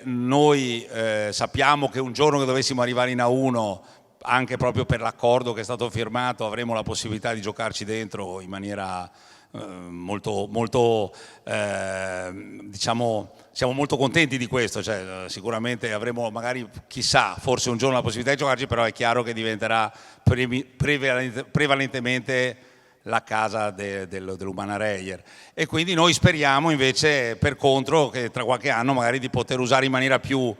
Noi sappiamo che un giorno che dovessimo arrivare in A1, anche proprio per l'accordo che è stato firmato, avremo la possibilità di giocarci dentro in maniera diciamo, siamo molto contenti di questo, cioè, sicuramente avremo magari, chissà, forse un giorno la possibilità di giocarci, però è chiaro che diventerà prevalentemente la casa dell'Umana Reyer, e quindi noi speriamo invece per contro che tra qualche anno magari di poter usare in maniera più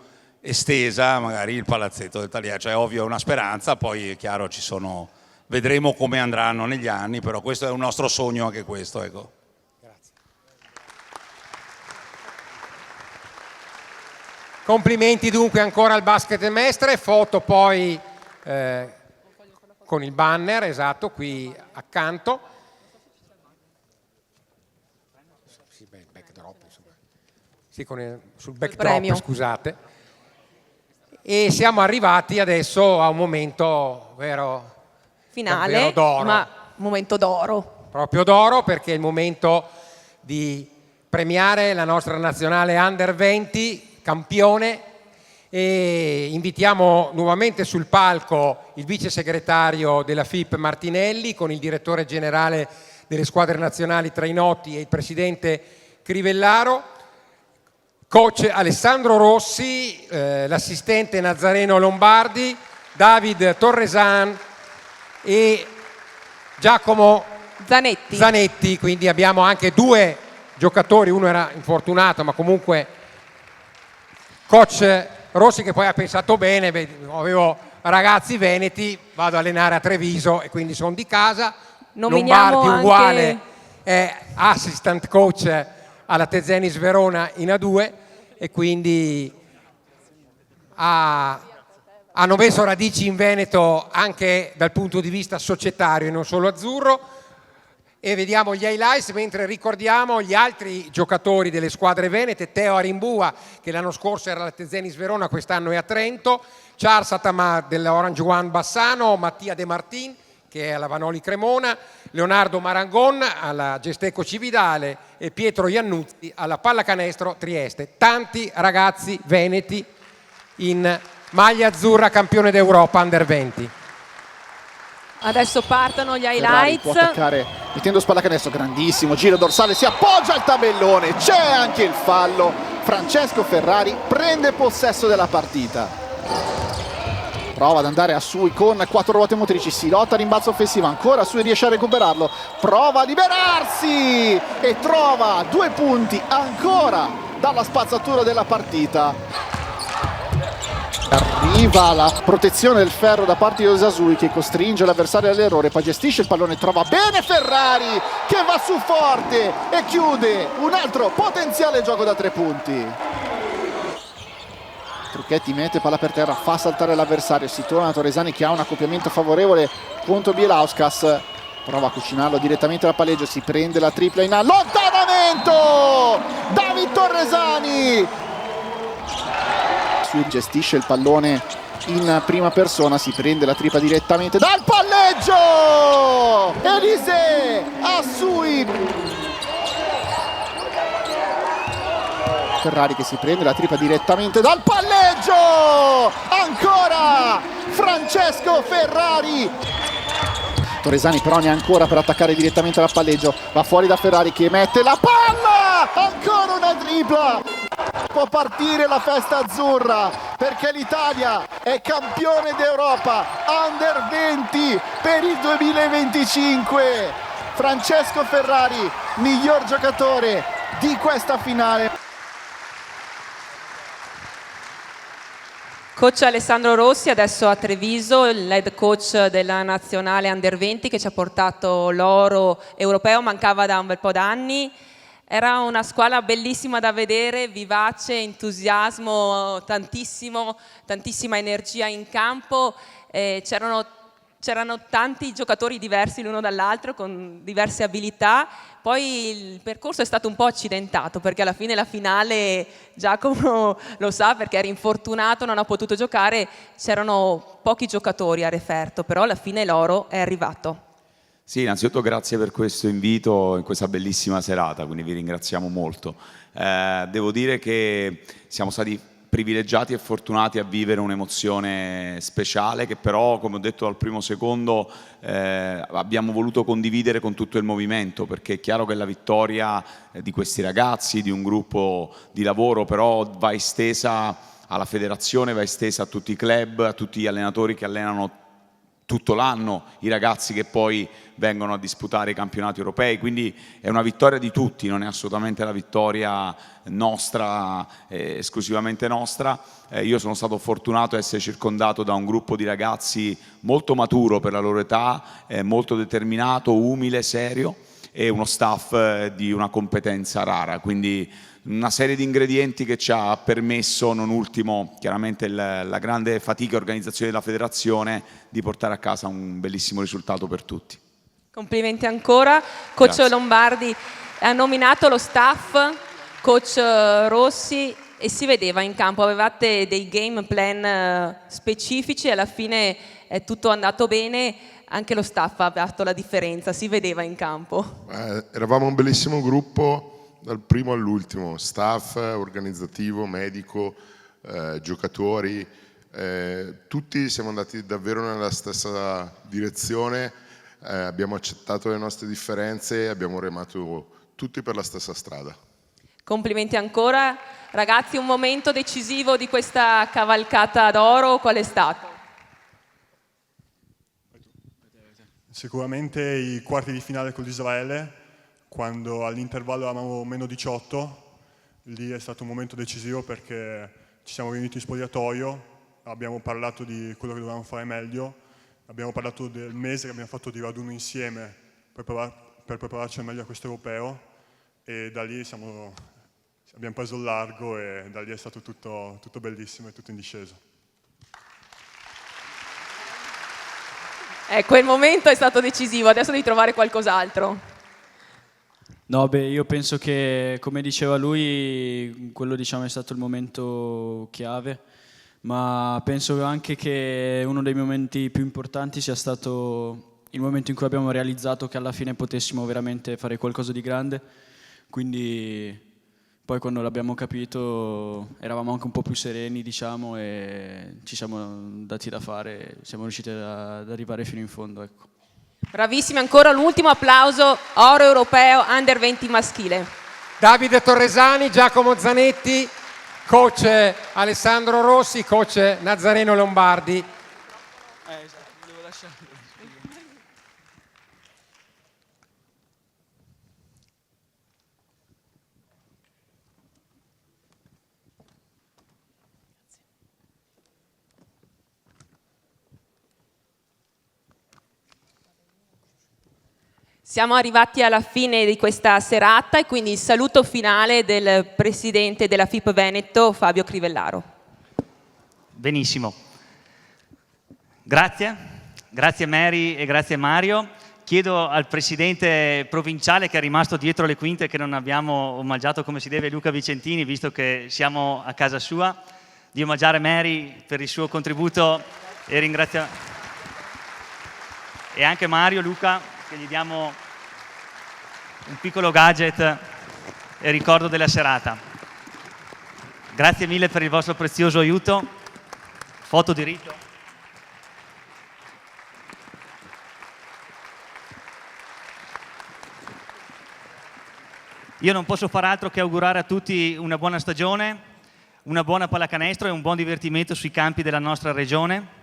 estesa magari il palazzetto del Taliercio. È ovvio, è una speranza, poi è chiaro vedremo come andranno negli anni, però questo è un nostro sogno anche questo, ecco. Grazie. Complimenti dunque ancora al basket Mestre, foto poi con il banner, esatto, qui accanto. Sì, backdrop, insomma. Sì, sul backdrop, scusate. E siamo arrivati adesso a un momento finale, d'oro. ma momento d'oro. Proprio d'oro, perché è il momento di premiare la nostra nazionale Under 20, campione, e invitiamo nuovamente sul palco il vice segretario della FIP Martinelli con il direttore generale delle squadre nazionali Trainotti e il presidente Crivellaro, coach Alessandro Rossi, l'assistente Nazareno Lombardi, David Torresan e Giacomo Zanetti. Quindi abbiamo anche due giocatori, uno era infortunato, ma comunque coach Rossi che poi ha pensato bene, avevo ragazzi veneti, vado a allenare a Treviso e quindi sono di casa. Nominiamo Lombardi uguale, anche... è assistant coach alla Tezenis Verona in A2 e quindi hanno messo radici in Veneto anche dal punto di vista societario e non solo azzurro. E vediamo gli highlights mentre ricordiamo gli altri giocatori delle squadre venete: Teo Arimbua, che l'anno scorso era alla Tezenis Verona, quest'anno è a Trento, Charles Atamar dell'Orange One Bassano, Mattia De Martin che è alla Vanoli Cremona, Leonardo Marangon alla Gesteco Cividale e Pietro Iannuzzi alla Pallacanestro Trieste. Tanti ragazzi veneti in maglia azzurra, campione d'Europa Under 20. Adesso partono gli Ferrari highlights. può attaccare mettendo spallacanestro, grandissimo giro dorsale, si appoggia al tabellone, c'è anche il fallo. Francesco Ferrari prende possesso della partita. Prova ad andare a Sui con 4 ruote motrici, si lotta, rimbalzo offensivo, ancora Sui riesce a recuperarlo, prova a liberarsi e trova 2 punti ancora dalla spazzatura della partita. Arriva la protezione del ferro da parte di Osasui che costringe l'avversario all'errore, poi gestisce il pallone, trova bene Ferrari che va su forte e chiude un altro potenziale gioco da 3 punti. Trucchetti mette palla per terra, fa saltare l'avversario, si torna a Torresani che ha un accoppiamento favorevole contro Bielauskas, prova a cucinarlo direttamente dal palleggio, si prende la tripla in allontanamento, David Torresani gestisce il pallone in prima persona, si prende la tripla direttamente dal palleggio! Elise Assui! Ferrari che si prende la tripla direttamente dal palleggio! Ancora Francesco Ferrari! Torresani però ne ha ancora per attaccare direttamente dal palleggio, va fuori da Ferrari che mette la palla! Ancora una tripla! Può partire la festa azzurra perché l'Italia è campione d'Europa Under 20 per il 2025. Francesco Ferrari, miglior giocatore di questa finale. Coach Alessandro Rossi, adesso a Treviso, il head coach della nazionale Under 20 che ci ha portato l'oro europeo, mancava da un bel po' d'anni. Era una squadra bellissima da vedere, vivace, entusiasmo, tantissima energia in campo. C'erano tanti giocatori diversi l'uno dall'altro con diverse abilità. Poi il percorso è stato un po' accidentato perché alla fine la finale, Giacomo lo sa perché era infortunato, non ha potuto giocare, c'erano pochi giocatori a referto, però alla fine l'oro è arrivato. Sì, innanzitutto grazie per questo invito in questa bellissima serata, quindi vi ringraziamo molto. Devo dire che siamo stati privilegiati e fortunati a vivere un'emozione speciale che però, come ho detto dal primo secondo, abbiamo voluto condividere con tutto il movimento, perché è chiaro che la vittoria di questi ragazzi, di un gruppo di lavoro, però va estesa alla federazione, va estesa a tutti i club, a tutti gli allenatori che allenano tutto l'anno, i ragazzi che poi vengono a disputare i campionati europei, quindi è una vittoria di tutti, non è assolutamente la vittoria nostra, esclusivamente nostra. Io sono stato fortunato ad essere circondato da un gruppo di ragazzi molto maturo per la loro età, molto determinato, umile, serio, e uno staff di una competenza rara, quindi una serie di ingredienti che ci ha permesso, non ultimo chiaramente la grande fatica e organizzazione della federazione, di portare a casa un bellissimo risultato per tutti. Complimenti ancora. Coach Grazie. Lombardi ha nominato lo staff, coach Rossi, e si vedeva in campo, avevate dei game plan specifici, alla fine è tutto andato bene, anche lo staff ha fatto la differenza, si vedeva in campo. Eravamo un bellissimo gruppo dal primo all'ultimo, staff, organizzativo, medico, giocatori, tutti siamo andati davvero nella stessa direzione, abbiamo accettato le nostre differenze e abbiamo remato tutti per la stessa strada. Complimenti ancora. Ragazzi, un momento decisivo di questa cavalcata d'oro, qual è stato? Sicuramente i quarti di finale con l'Israele, quando all'intervallo eravamo meno 18, lì è stato un momento decisivo perché ci siamo riuniti in spogliatoio, abbiamo parlato di quello che dovevamo fare meglio, abbiamo parlato del mese che abbiamo fatto di raduno insieme per prepararci al meglio a questo europeo, e da lì abbiamo preso il largo e da lì è stato tutto bellissimo e tutto in discesa. Quel momento è stato decisivo, adesso devi trovare qualcos'altro. No, beh, io penso che, come diceva lui, quello diciamo è stato il momento chiave, ma penso anche che uno dei momenti più importanti sia stato il momento in cui abbiamo realizzato che alla fine potessimo veramente fare qualcosa di grande, quindi poi quando l'abbiamo capito eravamo anche un po' più sereni, diciamo, e ci siamo dati da fare, siamo riusciti ad arrivare fino in fondo, ecco. Bravissimi, ancora l'ultimo applauso, oro europeo Under 20 maschile. Davide Torresani, Giacomo Zanetti, coach Alessandro Rossi, coach Nazareno Lombardi. Esatto, devo lasciare. Siamo arrivati alla fine di questa serata e quindi il saluto finale del presidente della FIP Veneto, Fabio Crivellaro. Benissimo. Grazie Mary e grazie Mario. Chiedo al presidente provinciale che è rimasto dietro le quinte, che non abbiamo omaggiato come si deve, Luca Vicentini, visto che siamo a casa sua, di omaggiare Mary per il suo contributo e e anche Mario, Luca, che gli diamo un piccolo gadget e ricordo della serata. Grazie mille per il vostro prezioso aiuto. Foto di rito. Io non posso far altro che augurare a tutti una buona stagione, una buona pallacanestro e un buon divertimento sui campi della nostra regione.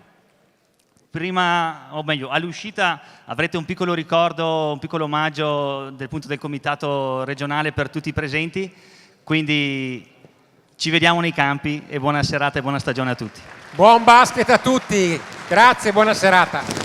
Prima, o meglio, all'uscita avrete un piccolo ricordo, un piccolo omaggio del punto del comitato regionale per tutti i presenti, quindi ci vediamo nei campi e buona serata e buona stagione a tutti. Buon basket a tutti, grazie, buona serata.